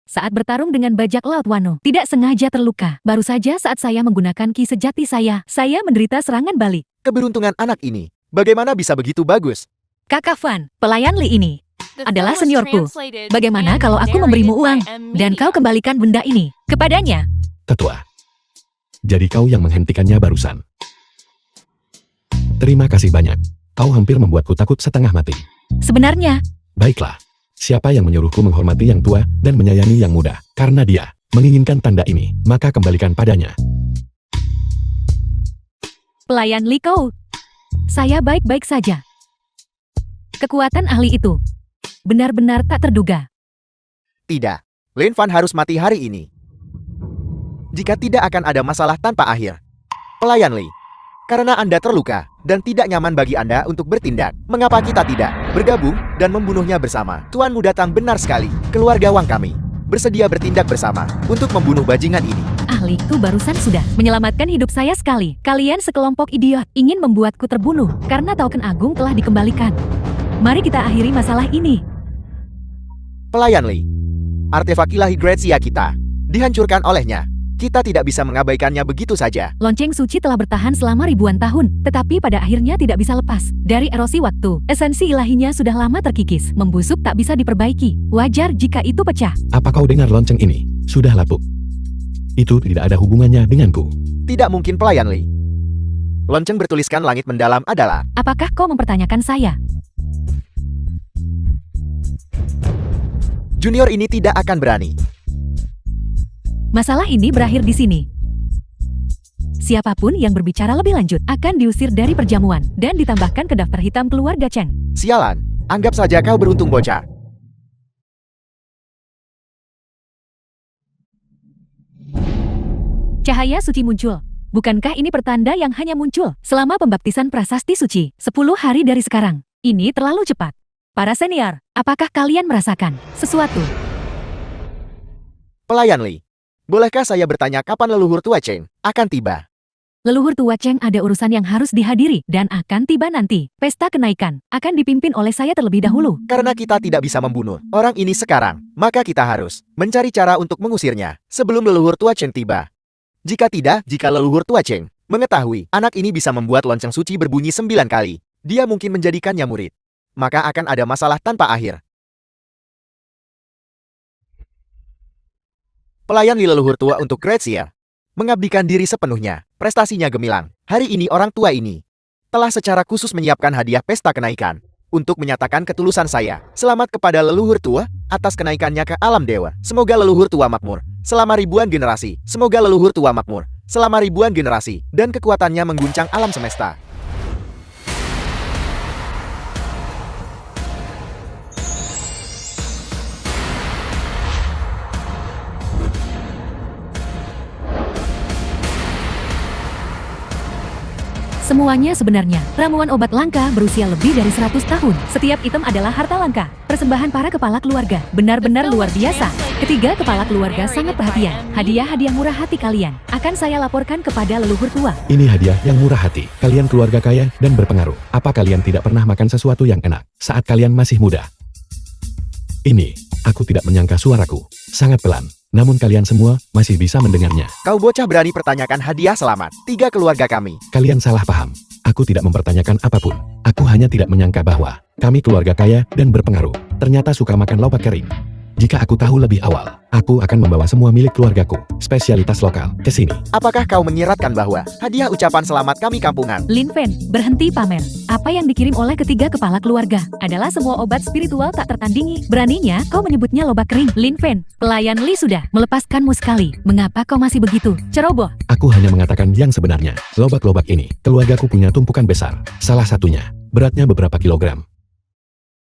saat bertarung dengan bajak laut Wano, tidak sengaja terluka. Baru saja saat saya menggunakan ki sejati saya menderita serangan balik. Keberuntungan anak ini. Bagaimana bisa begitu bagus? Kakak Van, pelayan Li ini The adalah film was seniorku. translated Bagaimana and kalau aku memberimu narrated uang by M dan kau Media. kembalikan benda ini kepadanya? Tetua. Jadi kau yang menghentikannya barusan. Terima kasih banyak. Kau hampir membuatku takut setengah mati. Sebenarnya, Baiklah. Siapa yang menyuruhku menghormati yang tua dan menyayangi yang muda? Karena dia menginginkan tanda ini, maka kembalikan padanya. pelayan Li Kou, saya baik-baik saja. Kekuatan ahli itu benar-benar tak terduga. Tidak. Lin Fan harus mati hari ini. Jika tidak akan ada masalah tanpa akhir. Pelayan Li. Karena Anda terluka dan tidak nyaman bagi Anda untuk bertindak, mengapa kita tidak bergabung dan membunuhnya bersama? Tuanmu datang benar sekali. Keluarga Wang kami bersedia bertindak bersama untuk membunuh bajingan ini. Ahli itu barusan sudah menyelamatkan hidup saya sekali. Kalian sekelompok idiot ingin membuatku terbunuh karena token agung telah dikembalikan. Mari kita akhiri masalah ini. Pelayan Li. Artefak ilahi Grazia kita dihancurkan olehnya. Kita tidak bisa mengabaikannya begitu saja. Lonceng suci telah bertahan selama ribuan tahun, tetapi pada akhirnya tidak bisa lepas dari erosi waktu. Esensi ilahinya sudah lama terkikis, membusuk tak bisa diperbaiki. Wajar jika itu pecah. Apa kau dengar lonceng ini? Sudah lapuk. Itu tidak ada hubungannya denganku. Tidak mungkin Pelayan Li. Lonceng bertuliskan langit mendalam adalah... Apakah kau mempertanyakan saya? Junior ini tidak akan berani. Masalah ini berakhir di sini. Siapapun yang berbicara lebih lanjut akan diusir dari perjamuan dan ditambahkan ke daftar hitam keluarga Chen. Sialan, anggap saja kau beruntung bocah. Cahaya suci muncul. Bukankah ini pertanda yang hanya muncul selama pembaptisan prasasti suci 10 hari dari sekarang? Ini terlalu cepat. Para senior, apakah kalian merasakan sesuatu? Pelayan Li. Bolehkah saya bertanya kapan leluhur tua Chen akan tiba? Leluhur tua Cheng ada urusan yang harus dihadiri dan akan tiba nanti. Pesta kenaikan akan dipimpin oleh saya terlebih dahulu. Karena kita tidak bisa membunuh orang ini sekarang, maka kita harus mencari cara untuk mengusirnya sebelum leluhur tua Cheng tiba. Jika tidak, jika leluhur tua Cheng mengetahui anak ini bisa membuat lonceng suci berbunyi 9 kali, dia mungkin menjadikannya murid. Maka akan ada masalah tanpa akhir. Pelayan Li leluhur tua untuk Grazia mengabdikan diri sepenuhnya. Prestasinya gemilang. Hari ini orang tua ini telah secara khusus menyiapkan hadiah pesta kenaikan untuk menyatakan ketulusan saya. Selamat kepada leluhur tua atas kenaikannya ke alam dewa. Semoga leluhur tua makmur selama ribuan generasi. Semoga leluhur tua makmur selama ribuan generasi dan kekuatannya mengguncang alam semesta. Semuanya sebenarnya ramuan obat langka berusia lebih dari 100 tahun. Setiap item adalah harta langka. Persembahan para kepala keluarga benar-benar luar biasa. Ketiga kepala keluarga sangat perhatian. Hadiah-hadiah murah hati kalian akan saya laporkan kepada leluhur tua. Ini hadiah yang murah hati. Kalian keluarga kaya dan berpengaruh. Apa kalian tidak pernah makan sesuatu yang enak saat kalian masih muda? Ini, aku tidak menyangka suaraku. Sangat pelan. Namun kalian semua masih bisa mendengarnya. Kau bocah berani pertanyakan hadiah selamat 3 keluarga kami. Kalian salah paham. Aku tidak mempertanyakan apapun. Aku hanya tidak menyangka bahwa kami keluarga kaya dan berpengaruh ternyata suka makan lobak kering. Jika aku tahu lebih awal, aku akan membawa semua milik keluargaku, spesialitas lokal, ke sini. Apakah kau menyiratkan bahwa hadiah ucapan selamat kami kampungan? Lin Fen, berhenti pamer. Apa yang dikirim oleh ketiga kepala keluarga adalah semua obat spiritual tak tertandingi. Beraninya kau menyebutnya lobak kering. Lin Fen, pelayan Li sudah melepaskanmu sekali. Mengapa kau masih begitu ceroboh? Aku hanya mengatakan yang sebenarnya. Lobak-lobak ini, keluargaku punya tumpukan besar. Salah satunya, beratnya beberapa kilogram.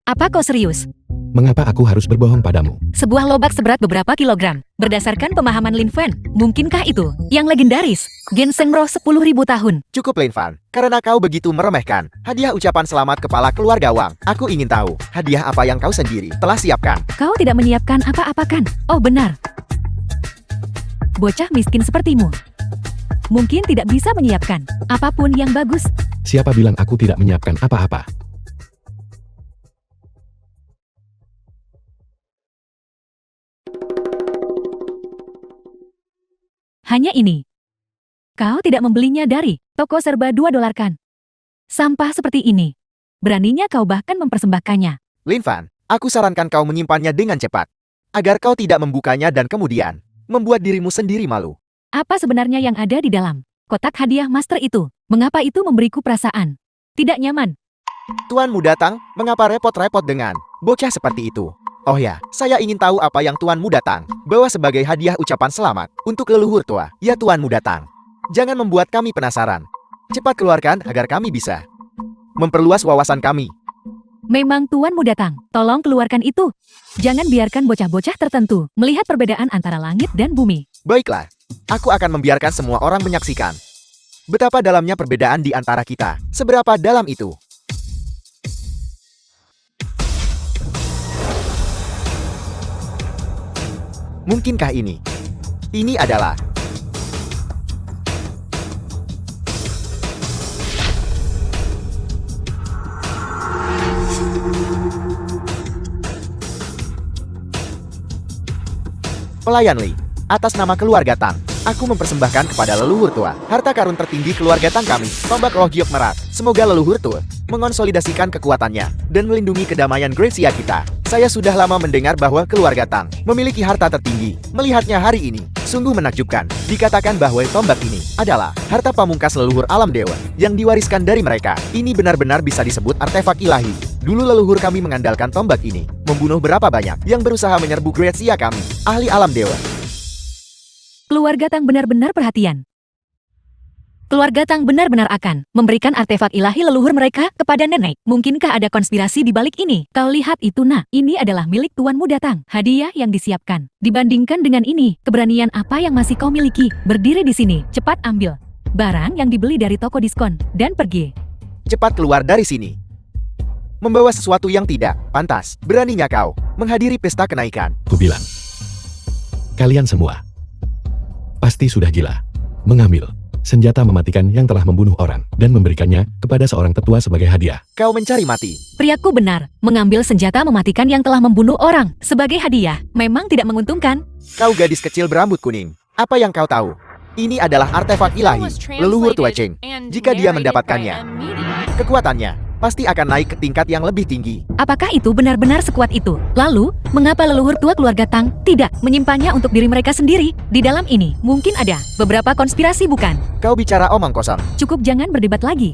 Apa kau serius? Mengapa aku harus berbohong padamu? Sebuah lobak seberat beberapa kilogram. Berdasarkan pemahaman Lin Fen, mungkinkah itu yang legendaris? Ginseng roh 10.000 tahun. Cukup Lin Fan, karena kau begitu meremehkan hadiah ucapan selamat kepala keluarga Wang. Aku ingin tahu, hadiah apa yang kau sendiri telah siapkan? Kau tidak menyiapkan apa-apa kan? Oh benar. Bocah miskin sepertimu mungkin tidak bisa menyiapkan apapun yang bagus. Siapa bilang aku tidak menyiapkan apa-apa? Hanya ini. Kau tidak membelinya dari toko serba $2 kan? Sampah seperti ini. Beraninya kau bahkan mempersembahkannya. Lin Fan, aku sarankan kau menyimpannya dengan cepat, agar kau tidak membukanya dan kemudian membuat dirimu sendiri malu. Apa sebenarnya yang ada di dalam kotak hadiah master itu? Mengapa itu memberiku perasaan tidak nyaman? Tuanmu datang, mengapa repot-repot dengan bocah seperti itu? Oh ya, saya ingin tahu apa yang tuanmu datang bawa sebagai hadiah ucapan selamat untuk leluhur tua. Ya tuanmu datang. Jangan membuat kami penasaran. Cepat keluarkan agar kami bisa memperluas wawasan kami. Memang tuanmu datang. Tolong keluarkan itu. Jangan biarkan bocah-bocah tertentu melihat perbedaan antara langit dan bumi. Baiklah, aku akan membiarkan semua orang menyaksikan betapa dalamnya perbedaan di antara kita. Seberapa dalam itu? Mungkinkah ini? Ini adalah pelayan Li. Atas nama keluarga Tang, aku mempersembahkan kepada leluhur tua harta karun tertinggi keluarga Tang kami, tombak roh giok merat. Semoga leluhur tua mengonsolidasikan kekuatannya dan melindungi kedamaian Grazia kita. Saya sudah lama mendengar bahwa keluarga Tang memiliki harta tertinggi. Melihatnya hari ini, sungguh menakjubkan. Dikatakan bahwa tombak ini adalah harta pamungkas leluhur alam dewa yang diwariskan dari mereka. Ini benar-benar bisa disebut artefak ilahi. Dulu leluhur kami mengandalkan tombak ini, membunuh berapa banyak yang berusaha menyerbu Grazia kami, ahli alam dewa. Keluarga Tang benar-benar perhatian. Keluarga Tang benar-benar akan memberikan artefak ilahi leluhur mereka kepada nenek. Mungkinkah ada konspirasi di balik ini? Kau lihat itu nak, ini adalah milik tuanmu datang. Hadiah yang disiapkan. Dibandingkan dengan ini, keberanian apa yang masih kau miliki? Berdiri di sini, cepat ambil barang yang dibeli dari toko diskon dan pergi. Cepat keluar dari sini. Membawa sesuatu yang tidak pantas. Beraninya kau menghadiri pesta kenaikan. Ku bilang. Kalian semua pasti sudah gila. Mengambil senjata mematikan yang telah membunuh orang, dan memberikannya kepada seorang tetua sebagai hadiah. Kau mencari mati. Priaku benar, mengambil senjata mematikan yang telah membunuh orang sebagai hadiah memang tidak menguntungkan. Kau gadis kecil berambut kuning. Apa yang kau tahu? Ini adalah artefak ilahi, leluhur tua Cheng. Jika dia mendapatkannya, kekuatannya pasti akan naik ke tingkat yang lebih tinggi. Apakah itu benar-benar sekuat itu? Lalu, mengapa leluhur tua keluarga Tang tidak menyimpannya untuk diri mereka sendiri? Di dalam ini, mungkin ada beberapa konspirasi bukan? Kau bicara omong kosong. Cukup jangan berdebat lagi.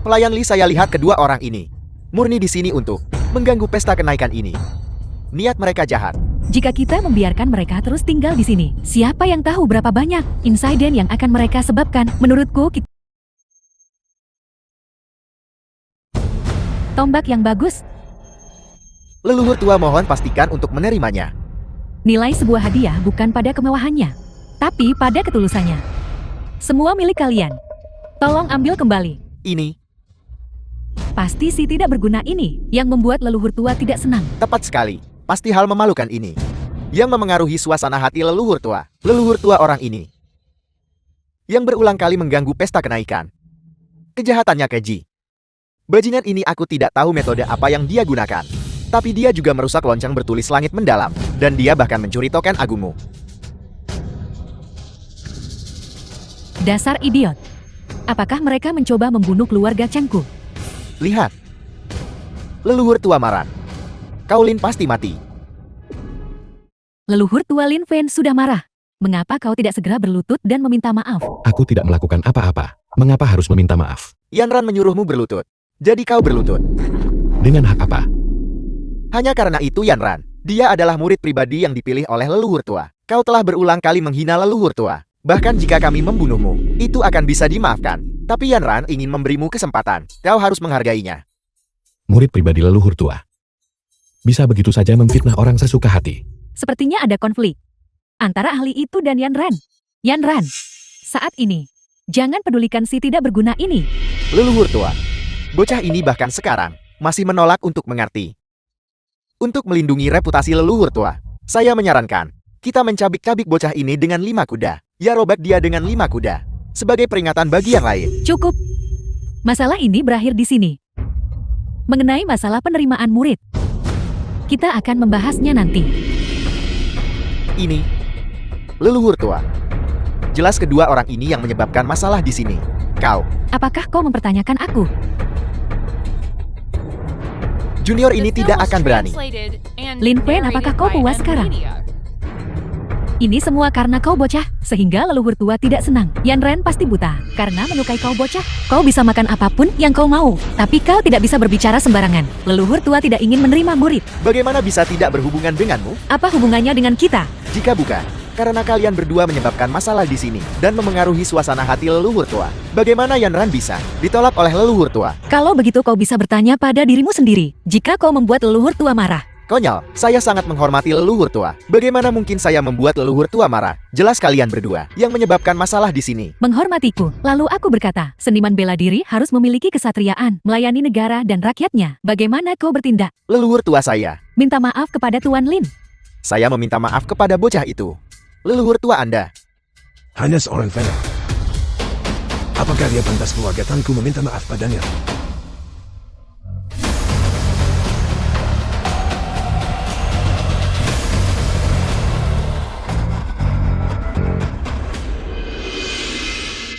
Pelayan Li, saya lihat kedua orang ini murni di sini untuk mengganggu pesta kenaikan ini. Niat mereka jahat. Jika kita membiarkan mereka terus tinggal di sini, siapa yang tahu berapa banyak insiden yang akan mereka sebabkan? Menurutku, tombak yang bagus. Leluhur tua mohon pastikan untuk menerimanya. Nilai sebuah hadiah bukan pada kemewahannya, tapi pada ketulusannya. Semua milik kalian. Tolong ambil kembali. Ini Pasti si tidak berguna ini yang membuat leluhur tua tidak senang. tepat sekali. Pasti hal memalukan ini yang memengaruhi suasana hati leluhur tua. Leluhur tua orang ini yang berulang kali mengganggu pesta kenaikan. Kejahatannya keji. Bajingan ini, aku tidak tahu metode apa yang dia gunakan. Tapi dia juga merusak lonceng bertulis langit mendalam. Dan dia bahkan mencuri token agungmu. Dasar idiot. Apakah mereka mencoba membunuh keluarga Chengku? Lihat. Leluhur tua marah. Kau Lin pasti mati. Leluhur tua Lin Fen sudah marah. Mengapa kau tidak segera berlutut dan meminta maaf? Aku tidak melakukan apa-apa. Mengapa harus meminta maaf? Yanran menyuruhmu berlutut. Jadi kau berlutut. Dengan hak apa? Hanya karena itu Yanran. Dia adalah murid pribadi yang dipilih oleh leluhur tua. Kau telah berulang kali menghina leluhur tua. Bahkan jika kami membunuhmu, itu akan bisa dimaafkan. Tapi Yanran ingin memberimu kesempatan. Kau harus menghargainya. Murid pribadi leluhur tua. Bisa begitu saja memfitnah orang sesuka hati. Sepertinya ada konflik antara ahli itu dan Yanran. Yanran, saat ini, jangan pedulikan si tidak berguna ini. Leluhur tua. Bocah ini bahkan sekarang masih menolak untuk mengerti. Untuk melindungi reputasi leluhur tua, saya menyarankan kita mencabik-cabik bocah ini dengan 5 kuda. Ya, robek dia dengan 5 kuda. Sebagai peringatan bagi yang lain. Cukup. Masalah ini berakhir di sini. Mengenai masalah penerimaan murid, kita akan membahasnya nanti. Ini leluhur tua. Jelas kedua orang ini yang menyebabkan masalah di sini. Kau, Apakah kau mempertanyakan aku? junior ini tidak akan berani. Lin Fen, apakah kau puas sekarang? Ini semua karena kau bocah, sehingga leluhur tua tidak senang. Yanran pasti buta, karena menyukai kau bocah. Kau bisa makan apapun yang kau mau, tapi kau tidak bisa berbicara sembarangan. Leluhur tua tidak ingin menerima murid. Bagaimana bisa tidak berhubungan denganmu? Apa hubungannya dengan kita? Jika bukan, karena kalian berdua menyebabkan masalah di sini dan memengaruhi suasana hati leluhur tua. Bagaimana Yanran bisa ditolak oleh leluhur tua? Kalau begitu kau bisa bertanya pada dirimu sendiri. Jika kau membuat leluhur tua marah, Konyol, saya sangat menghormati leluhur tua. Bagaimana mungkin saya membuat leluhur tua marah? Jelas kalian berdua yang menyebabkan masalah di sini. menghormatiku. Lalu aku berkata, seniman bela diri harus memiliki kesatriaan, melayani negara dan rakyatnya. Bagaimana kau bertindak? Leluhur tua saya. Minta maaf kepada Tuan Lin. Saya meminta maaf kepada bocah itu. Leluhur tua Anda. Hanya seorang fana. Apakah dia pantas keluarga Tangku meminta maaf padanya?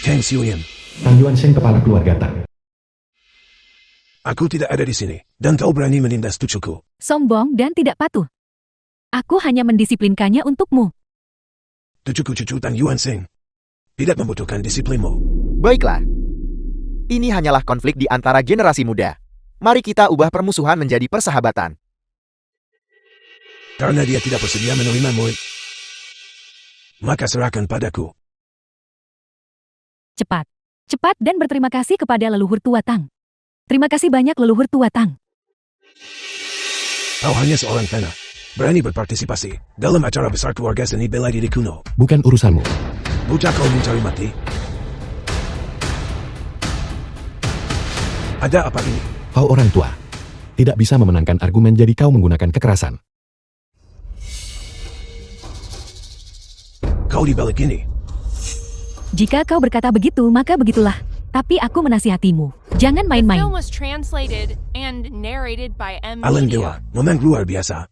Cheng Xiuyan, Tang Yuansheng kepala keluarga Tang. aku tidak ada di sini, dan kau berani menindas cucuku. Sombong dan tidak patuh. Aku hanya mendisiplinkannya untukmu. Cucuku Tang Yuansheng tidak membutuhkan disiplinmu. Baiklah. Ini hanyalah konflik di antara generasi muda. Mari kita ubah permusuhan menjadi persahabatan. Karena dia tidak bersedia menerima murid, maka serahkan padaku. Cepat. Cepat dan berterima kasih kepada leluhur tua Tang. Terima kasih banyak leluhur tua Tang. Kau hanya seorang fana, berani berpartisipasi dalam acara besar keluarga seni bela diri kuno. Bukan urusanmu. Bocah kau mencari mati? Ada apa ini? Kau orang tua. Tidak bisa memenangkan argumen jadi kau menggunakan kekerasan. Kau di balik ini. Jika kau berkata begitu, maka begitulah. Tapi aku menasihatimu, jangan The main-main. film was translated and narrated by M Alan Media. Dewa, momen luar biasa.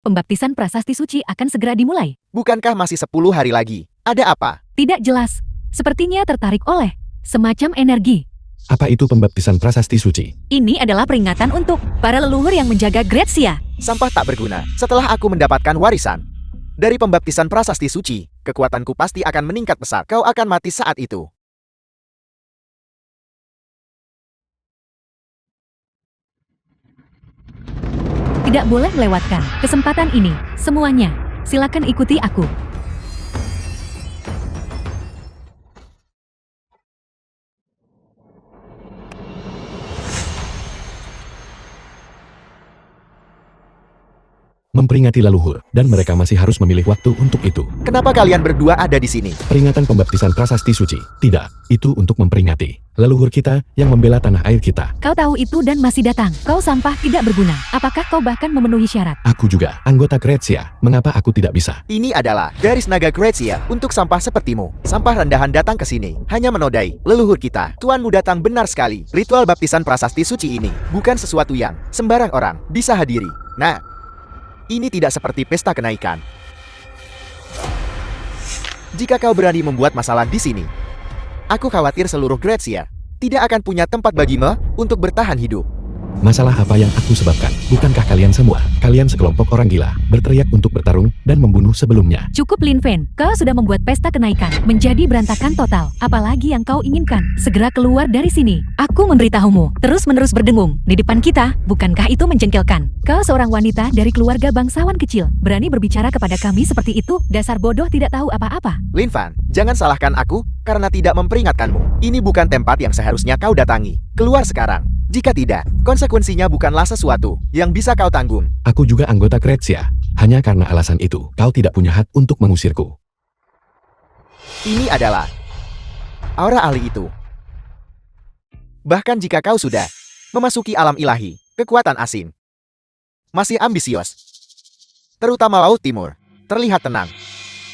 Pembaptisan prasasti suci akan segera dimulai. Bukankah masih 10 hari lagi? Ada apa? Tidak jelas. Sepertinya tertarik oleh semacam energi. Apa itu pembaptisan prasasti suci? Ini adalah peringatan untuk para leluhur yang menjaga Gretsia. Sampah tak berguna setelah aku mendapatkan warisan. Dari pembaptisan prasasti suci, kekuatanku pasti akan meningkat pesat. Kau akan mati saat itu. Tidak boleh melewatkan kesempatan ini. Semuanya, silakan ikuti aku. Memperingati leluhur, dan mereka masih harus memilih waktu untuk itu. Kenapa kalian berdua ada di sini? Peringatan pembaptisan prasasti suci. Tidak, itu untuk memperingati leluhur kita yang membela tanah air kita. Kau tahu itu dan masih datang. Kau sampah tidak berguna. Apakah kau bahkan memenuhi syarat? Aku juga, anggota Gretsia. Mengapa aku tidak bisa? Ini adalah garis naga Gretsia untuk sampah sepertimu. Sampah rendahan datang ke sini, hanya menodai leluhur kita. Tuanmu datang benar sekali. Ritual baptisan prasasti suci ini bukan sesuatu yang sembarang orang bisa hadiri. Nah, ini tidak seperti pesta kenaikan. Jika kau berani membuat masalah di sini, aku khawatir seluruh Gretsia tidak akan punya tempat bagimu untuk bertahan hidup. Masalah apa yang aku sebabkan? Bukankah kalian semua, kalian sekelompok orang gila, berteriak untuk bertarung dan membunuh sebelumnya? Cukup Lin Fen, kau sudah membuat pesta kenaikan menjadi berantakan total. Apalagi yang kau inginkan? Segera keluar dari sini. Aku memberitahumu, terus-menerus berdengung di depan kita. Bukankah itu menjengkelkan? Kau seorang wanita dari keluarga bangsawan kecil, berani berbicara kepada kami seperti itu? Dasar bodoh tidak tahu apa-apa. Lin Fan, jangan salahkan aku karena tidak memperingatkanmu. Ini bukan tempat yang seharusnya kau datangi. Keluar sekarang. Jika tidak, konsekuensinya bukanlah sesuatu yang bisa kau tanggung. Aku juga anggota Gretsia. Hanya karena alasan itu, kau tidak punya hak untuk mengusirku. Ini adalah aura ahli itu. Bahkan jika kau sudah memasuki alam ilahi, kekuatan asing masih ambisius. Terutama Laut Timur, terlihat tenang.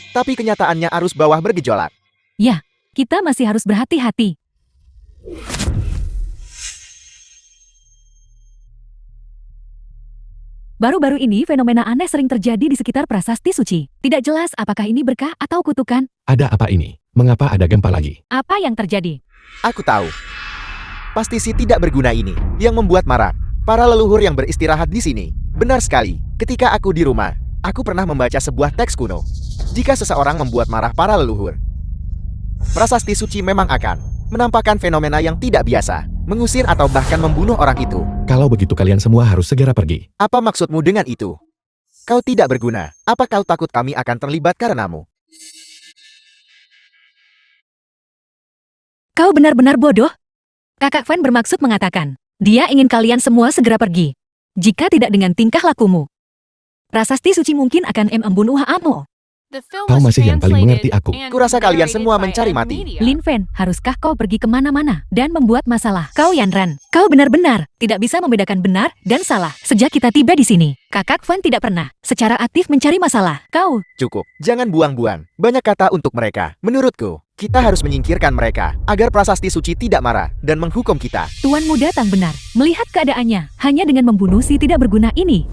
Tapi kenyataannya arus bawah bergejolak. Ya, kita masih harus berhati-hati. Baru-baru ini fenomena aneh sering terjadi di sekitar prasasti suci. Tidak jelas apakah ini berkah atau kutukan. Ada apa ini? Mengapa ada gempa lagi? Apa yang terjadi? Aku tahu. Pasti si tidak berguna ini yang membuat marah para leluhur yang beristirahat di sini. Benar sekali, ketika aku di rumah, aku pernah membaca sebuah teks kuno. Jika seseorang membuat marah para leluhur, prasasti suci memang akan menampakkan fenomena yang tidak biasa, mengusir atau bahkan membunuh orang itu. Kalau begitu kalian semua harus segera pergi. Apa maksudmu dengan itu? Kau tidak berguna. Apa kau takut kami akan terlibat karenamu? Kau benar-benar bodoh? Kakak Fan bermaksud mengatakan, dia ingin kalian semua segera pergi. Jika tidak dengan tingkah lakumu, prasasti suci mungkin akan membunuh kamu. The film Kau was masih yang paling mengerti translated aku. and Kurasa kalian narrated semua by mencari M mati. Media. Lin Fen, haruskah kau pergi kemana-mana dan membuat masalah? Kau Yanran, kau benar-benar tidak bisa membedakan benar dan salah. Sejak kita tiba di sini, Kakak Fan tidak pernah secara aktif mencari masalah. Kau, Cukup, jangan buang-buang banyak kata untuk mereka. Menurutku, kita harus menyingkirkan mereka agar prasasti suci tidak marah dan menghukum kita. Tuan Muda Tang benar. Melihat keadaannya, hanya dengan membunuh si tidak berguna ini.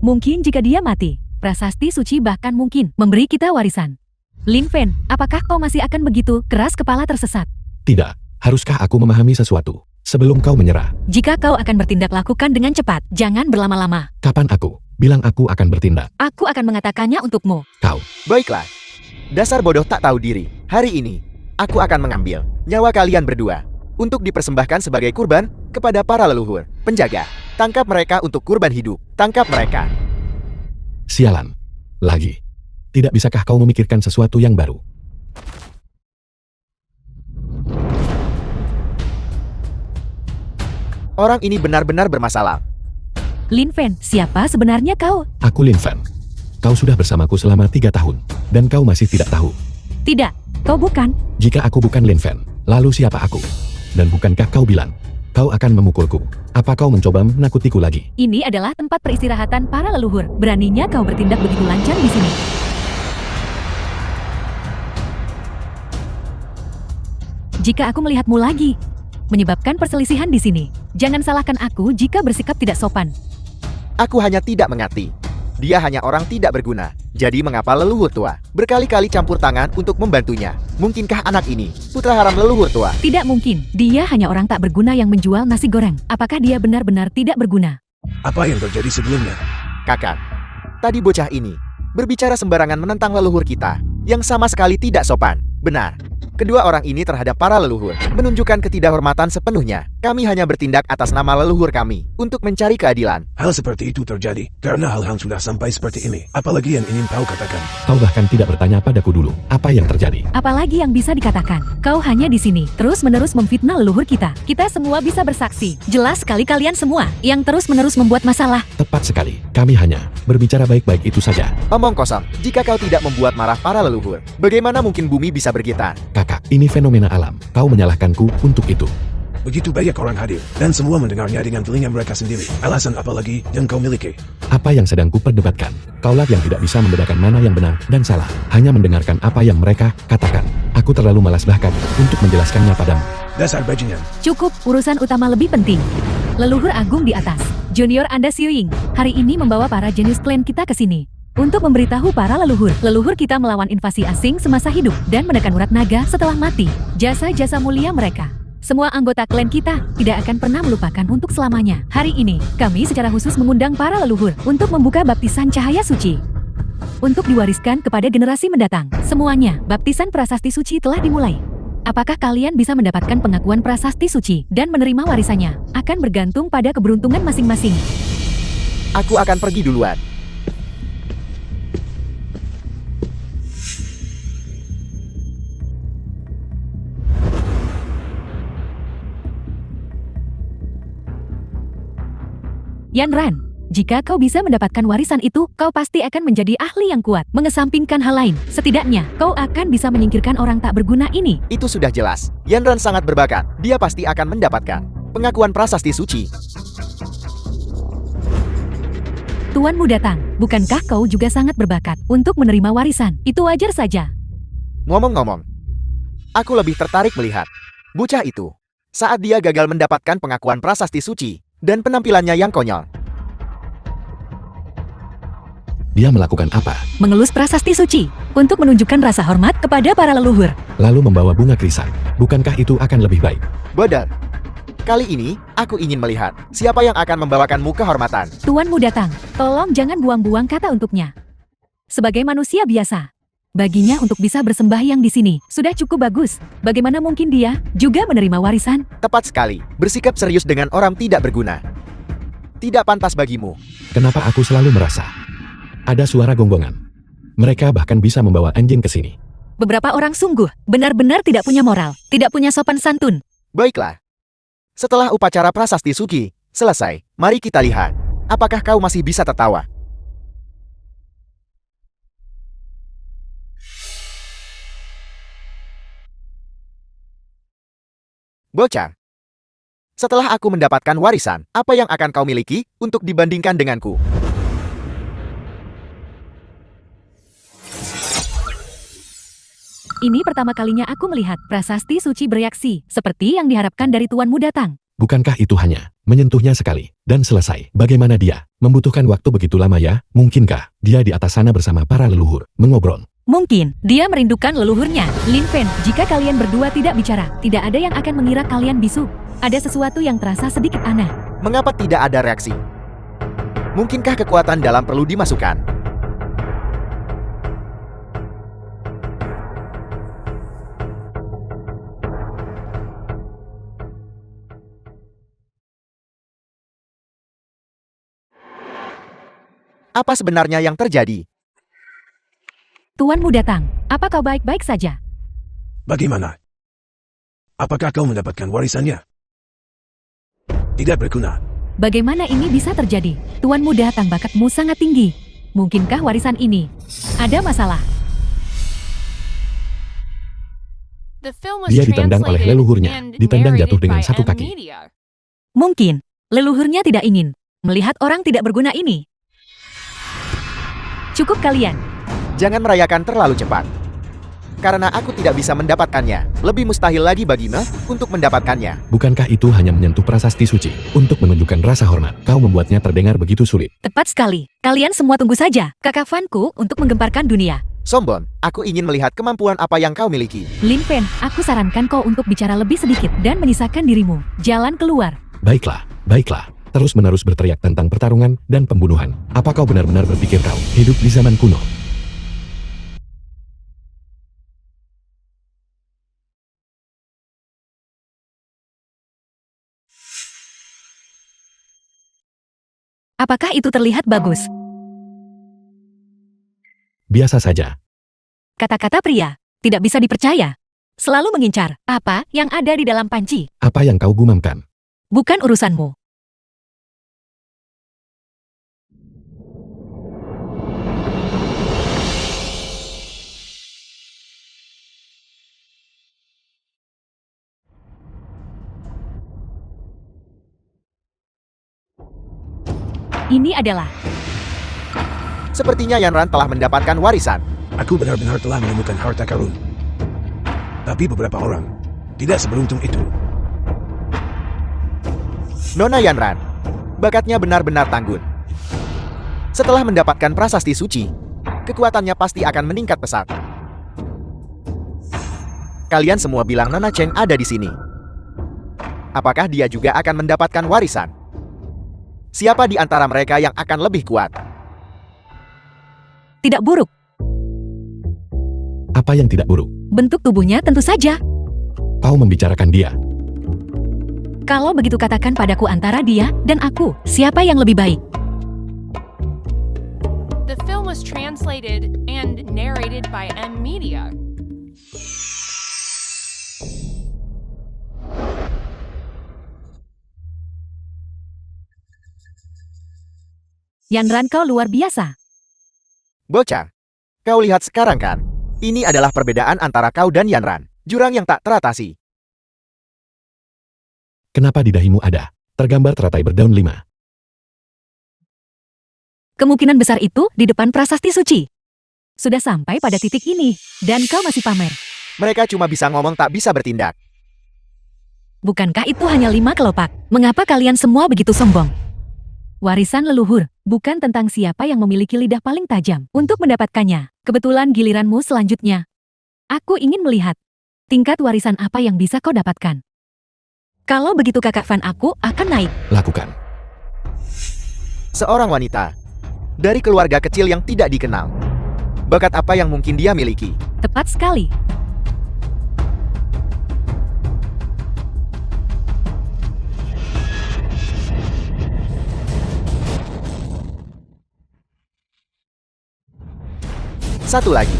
Mungkin jika dia mati, prasasti suci bahkan mungkin memberi kita warisan. Lin Fen, apakah kau masih akan begitu keras kepala tersesat? Tidak, haruskah aku memahami sesuatu sebelum kau menyerah? Jika kau akan bertindak, lakukan dengan cepat. Jangan berlama-lama. Kapan aku bilang aku akan bertindak? Aku akan mengatakannya untukmu. Kau, Baiklah, dasar bodoh tak tahu diri. Hari ini, aku akan mengambil nyawa kalian berdua untuk dipersembahkan sebagai kurban kepada para leluhur. Penjaga, tangkap mereka untuk kurban hidup. Tangkap mereka. sialan. Lagi. Tidak bisakah kau memikirkan sesuatu yang baru? Orang ini benar-benar bermasalah. Lin Fen, siapa sebenarnya kau? Aku Lin Fan. Kau sudah bersamaku selama 3 tahun, dan kau masih tidak tahu. Tidak, Kau bukan? Jika aku bukan Lin Fen, lalu siapa aku? Dan bukankah kau bilang, kau akan memukulku? Apa kau mencoba menakutiku lagi? Ini adalah tempat peristirahatan para leluhur. Beraninya kau bertindak begitu lancang di sini. Jika aku melihatmu lagi, menyebabkan perselisihan di sini. Jangan salahkan aku jika bersikap tidak sopan. Aku hanya tidak mengerti. Dia hanya orang tidak berguna. Jadi mengapa leluhur tua berkali-kali campur tangan untuk membantunya? Mungkinkah anak ini putra haram leluhur tua? Tidak mungkin. Dia hanya orang tak berguna yang menjual nasi goreng. Apakah dia benar-benar tidak berguna? Apa yang terjadi sebelumnya? Kakak, tadi bocah ini berbicara sembarangan menentang leluhur kita yang sama sekali tidak sopan. Benar. Kedua orang ini terhadap para leluhur menunjukkan ketidakhormatan sepenuhnya. Kami hanya bertindak atas nama leluhur kami untuk mencari keadilan. Hal seperti itu terjadi karena hal-hal sudah sampai seperti ini. Apalagi yang ingin kau katakan? Kau bahkan tidak bertanya padaku dulu, apa yang terjadi? Apalagi yang bisa dikatakan? Kau hanya di sini, terus-menerus memfitnah leluhur kita. Kita semua bisa bersaksi. Jelas sekali kalian semua yang terus-menerus membuat masalah. Tepat sekali, kami hanya berbicara baik-baik itu saja. Omong kosong, jika kau tidak membuat marah para leluhur, bagaimana mungkin bumi bisa bergetar? Kakak, ini fenomena alam. Kau menyalahkanku untuk itu. Begitu banyak orang hadir, dan semua mendengarnya dengan telinga mereka sendiri. Alasan apa lagi yang kau miliki? Apa yang sedang kuperdebatkan? Kaulah yang tidak bisa membedakan mana yang benar dan salah. Hanya mendengarkan apa yang mereka katakan. Aku terlalu malas bahkan untuk menjelaskannya padamu. Dasar bajingan. Cukup, urusan utama lebih penting. Leluhur agung di atas. Junior Anda Siuying, hari ini membawa para jenius klan kita ke sini. Untuk memberitahu para leluhur, leluhur kita melawan invasi asing semasa hidup dan menekan urat naga setelah mati. Jasa-jasa mulia mereka. Semua anggota klan kita tidak akan pernah melupakan untuk selamanya. Hari ini, kami secara khusus mengundang para leluhur untuk membuka baptisan cahaya suci. Untuk diwariskan kepada generasi mendatang. Semuanya, baptisan prasasti suci telah dimulai. Apakah kalian bisa mendapatkan pengakuan prasasti suci dan menerima warisannya? Akan bergantung pada keberuntungan masing-masing. Aku akan pergi duluan. Yan Ran, jika kau bisa mendapatkan warisan itu, kau pasti akan menjadi ahli yang kuat. Mengesampingkan hal lain, setidaknya kau akan bisa menyingkirkan orang tak berguna ini. Itu sudah jelas. Yanran sangat berbakat. Dia pasti akan mendapatkan pengakuan prasasti suci. Tuanmu datang, bukankah kau juga sangat berbakat untuk menerima warisan? Itu wajar saja. Ngomong-ngomong, aku lebih tertarik melihat bocah itu saat dia gagal mendapatkan pengakuan prasasti suci dan penampilannya yang konyol. Dia melakukan apa? Mengelus prasasti suci untuk menunjukkan rasa hormat kepada para leluhur. Lalu membawa bunga krisan. Bukankah itu akan lebih baik? Bodoh. Kali ini, aku ingin melihat siapa yang akan membawakanmu kehormatan. Tuanmu datang, tolong jangan buang-buang kata untuknya. Sebagai manusia biasa, baginya untuk bisa bersembahyang di sini sudah cukup bagus. Bagaimana mungkin dia juga menerima warisan? Tepat sekali, bersikap serius dengan orang tidak berguna. Tidak pantas bagimu. Kenapa aku selalu merasa ada suara gonggongan? Mereka bahkan bisa membawa anjing ke sini. Beberapa orang sungguh benar-benar tidak punya moral, tidak punya sopan santun. Baiklah. Setelah upacara prasasti suci selesai, mari kita lihat apakah kau masih bisa tertawa. Bocah, setelah aku mendapatkan warisan, apa yang akan kau miliki untuk dibandingkan denganku? Ini pertama kalinya aku melihat prasasti suci bereaksi, seperti yang diharapkan dari tuanmu datang. Bukankah itu hanya menyentuhnya sekali dan selesai? Bagaimana dia membutuhkan waktu begitu lama ya? Mungkinkah dia di atas sana bersama para leluhur mengobrol? Mungkin dia merindukan leluhurnya. Lin Fen, jika kalian berdua tidak bicara, tidak ada yang akan mengira kalian bisu. Ada sesuatu yang terasa sedikit aneh. Mengapa tidak ada reaksi? Mungkinkah kekuatan dalam perlu dimasukkan? Apa sebenarnya yang terjadi? Tuanmu datang. Apa kau baik-baik saja? Bagaimana? Apakah kau mendapatkan warisannya? Tidak berguna. Bagaimana ini bisa terjadi? Tuanmu datang, bakatmu sangat tinggi. Mungkinkah warisan ini ada masalah? The film was Dia ditendang oleh translated leluhurnya, and ditendang jatuh narrated dengan by satu M kaki. Media. Mungkin, leluhurnya tidak ingin melihat orang tidak berguna ini. Cukup kalian. Jangan merayakan terlalu cepat. Karena aku tidak bisa mendapatkannya. Lebih mustahil lagi bagimu untuk mendapatkannya. Bukankah itu hanya menyentuh prasasti suci? Untuk menunjukkan rasa hormat, kau membuatnya terdengar begitu sulit. Tepat sekali. Kalian semua tunggu saja. Kakak Vanku untuk menggemparkan dunia. Sombon, aku ingin melihat kemampuan apa yang kau miliki. Lin Fen, aku sarankan kau untuk bicara lebih sedikit dan menyisakan dirimu. Jalan keluar. Baiklah, baiklah. Terus-menerus berteriak tentang pertarungan dan pembunuhan. Apa kau benar-benar berpikir kau hidup di zaman kuno? Apakah itu terlihat bagus? Biasa saja. Kata-kata pria, tidak bisa dipercaya. Selalu mengincar apa yang ada di dalam panci. Apa yang kau gumamkan? Bukan urusanmu. Ini adalah Sepertinya Yanran telah mendapatkan warisan. Aku benar-benar telah menemukan harta karun. Tapi beberapa orang tidak seberuntung itu. Nona Yanran, bakatnya benar-benar tangguh. Setelah mendapatkan prasasti suci, kekuatannya pasti akan meningkat pesat. Kalian semua bilang Nona Chen ada di sini. Apakah dia juga akan mendapatkan warisan? Siapa di antara mereka yang akan lebih kuat? tidak buruk. Apa yang tidak buruk? Bentuk tubuhnya tentu saja. Kau membicarakan dia. Kalau begitu katakan padaku antara dia dan aku, siapa yang lebih baik? The film was translated and narrated by M Media. Yanran, kau luar biasa. Bocah, kau lihat sekarang kan? Ini adalah perbedaan antara kau dan Yanran. Jurang yang tak teratasi. Kenapa di dahimu ada tergambar teratai berdaun 5? Kemungkinan besar itu di depan prasasti suci. Sudah sampai pada titik ini, dan kau masih pamer. Mereka cuma bisa ngomong tak bisa bertindak. Bukankah itu hanya 5 kelopak? Mengapa kalian semua begitu sombong? Warisan leluhur, bukan tentang siapa yang memiliki lidah paling tajam untuk mendapatkannya. Kebetulan giliranmu selanjutnya. Aku ingin melihat tingkat warisan apa yang bisa kau dapatkan. Kalau begitu kakak Van aku akan naik. Lakukan. Seorang wanita dari keluarga kecil yang tidak dikenal. Bakat apa yang mungkin dia miliki? Tepat sekali. Satu lagi.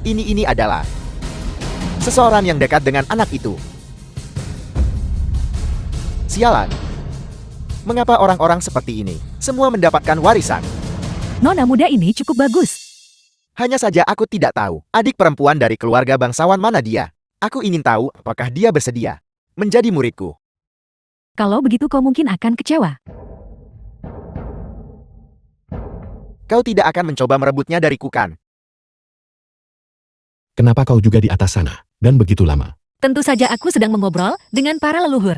Ini adalah seseorang yang dekat dengan anak itu. Sialan. Mengapa orang-orang seperti ini semua mendapatkan warisan? Nona muda ini cukup bagus. Hanya saja aku tidak tahu adik perempuan dari keluarga bangsawan mana dia. Aku ingin tahu apakah dia bersedia menjadi muridku. Kalau begitu kau mungkin akan kecewa. Kau tidak akan mencoba merebutnya dariku kan? Kenapa kau juga di atas sana dan begitu lama? Tentu saja aku sedang mengobrol dengan para leluhur.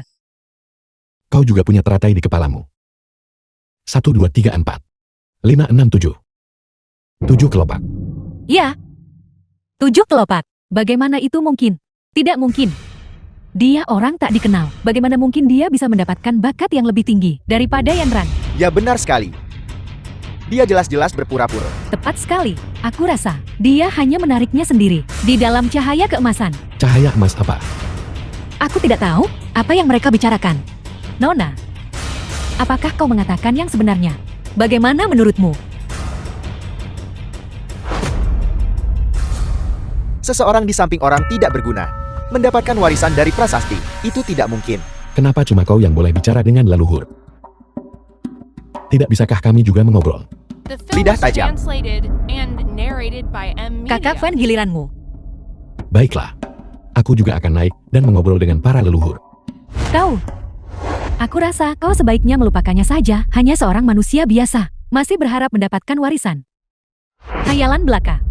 Kau juga punya teratai di kepalamu. 1, 2, 3, 4, 5, 6, 7. 7 kelopak. Ya. 7 kelopak. Bagaimana itu mungkin? Tidak mungkin. Dia orang tak dikenal. Bagaimana mungkin dia bisa mendapatkan bakat yang lebih tinggi daripada Yanran? Ya benar sekali. Dia jelas-jelas berpura-pura. Tepat sekali. Aku rasa dia hanya menariknya sendiri di dalam cahaya keemasan. Cahaya emas apa? Aku tidak tahu apa yang mereka bicarakan. Nona, apakah kau mengatakan yang sebenarnya? Bagaimana menurutmu? Seseorang di samping orang tidak berguna mendapatkan warisan dari prasasti. Itu tidak mungkin. Kenapa cuma kau yang boleh bicara dengan leluhur? Tidak bisakah kami juga mengobrol? The film lidah was tajam. translated and narrated by M Media. Kakak Van, giliranmu. Baiklah. Aku juga akan naik dan mengobrol dengan para leluhur. Kau. Aku rasa kau sebaiknya melupakannya saja, hanya seorang manusia biasa. Masih berharap mendapatkan warisan. Khayalan belaka.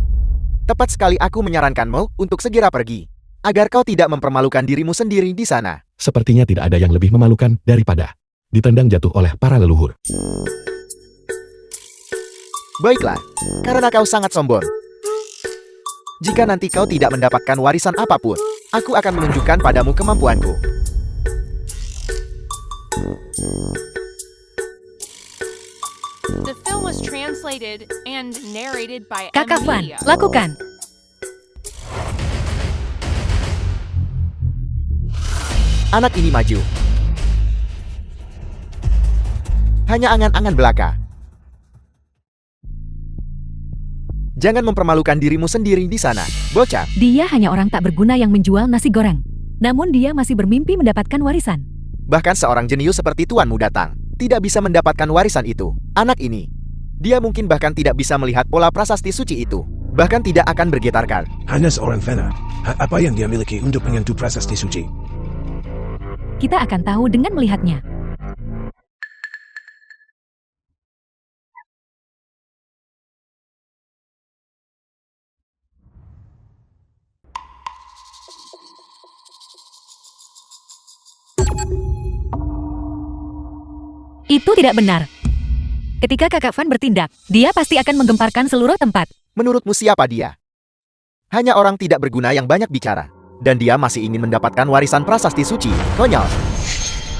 Tepat sekali, aku menyarankanmu untuk segera pergi. Agar kau tidak mempermalukan dirimu sendiri di sana. Sepertinya tidak ada yang lebih memalukan daripada ditendang jatuh oleh para leluhur. Baiklah, karena kau sangat sombong. Jika nanti kau tidak mendapatkan warisan apapun, aku akan menunjukkan padamu kemampuanku. The film was translated and narrated by M Kakak Van, Media. lakukan. Anak ini maju. Hanya angan-angan belaka. Jangan mempermalukan dirimu sendiri di sana, bocah. Dia hanya orang tak berguna yang menjual nasi goreng. Namun dia masih bermimpi mendapatkan warisan. Bahkan seorang jenius seperti tuanmu datang, tidak bisa mendapatkan warisan itu. Anak ini, dia mungkin bahkan tidak bisa melihat pola prasasti suci itu. Bahkan tidak akan bergetarkan. Hanya seorang fana. Apa yang dia miliki untuk menyentuh prasasti suci? Kita akan tahu dengan melihatnya. Itu tidak benar. Ketika Kakak Van bertindak, dia pasti akan menggemparkan seluruh tempat. Menurutmu siapa dia? Hanya orang tidak berguna yang banyak bicara. Dan dia masih ingin mendapatkan warisan prasasti suci. Konyol.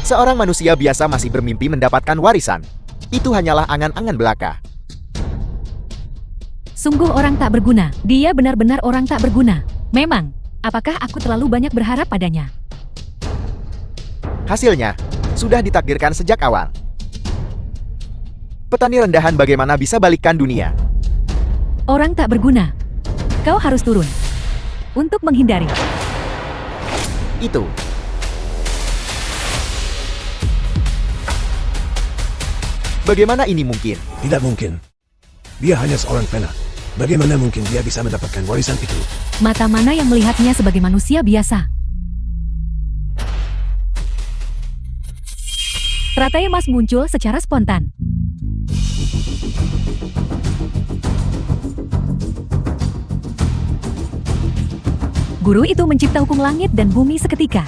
Seorang manusia biasa masih bermimpi mendapatkan warisan. Itu hanyalah angan-angan belaka. Sungguh orang tak berguna. Dia benar-benar orang tak berguna. Memang, apakah aku terlalu banyak berharap padanya? Hasilnya, sudah ditakdirkan sejak awal. Petani rendahan bagaimana bisa balikkan dunia? Orang tak berguna. Kau harus turun. Untuk menghindari. Itu. Bagaimana ini mungkin? Tidak mungkin. Dia hanya seorang fana. Bagaimana mungkin dia bisa mendapatkan warisan itu? Mata mana yang melihatnya sebagai manusia biasa? Teratai emas muncul secara spontan. Guru itu mencipta hukum langit dan bumi seketika.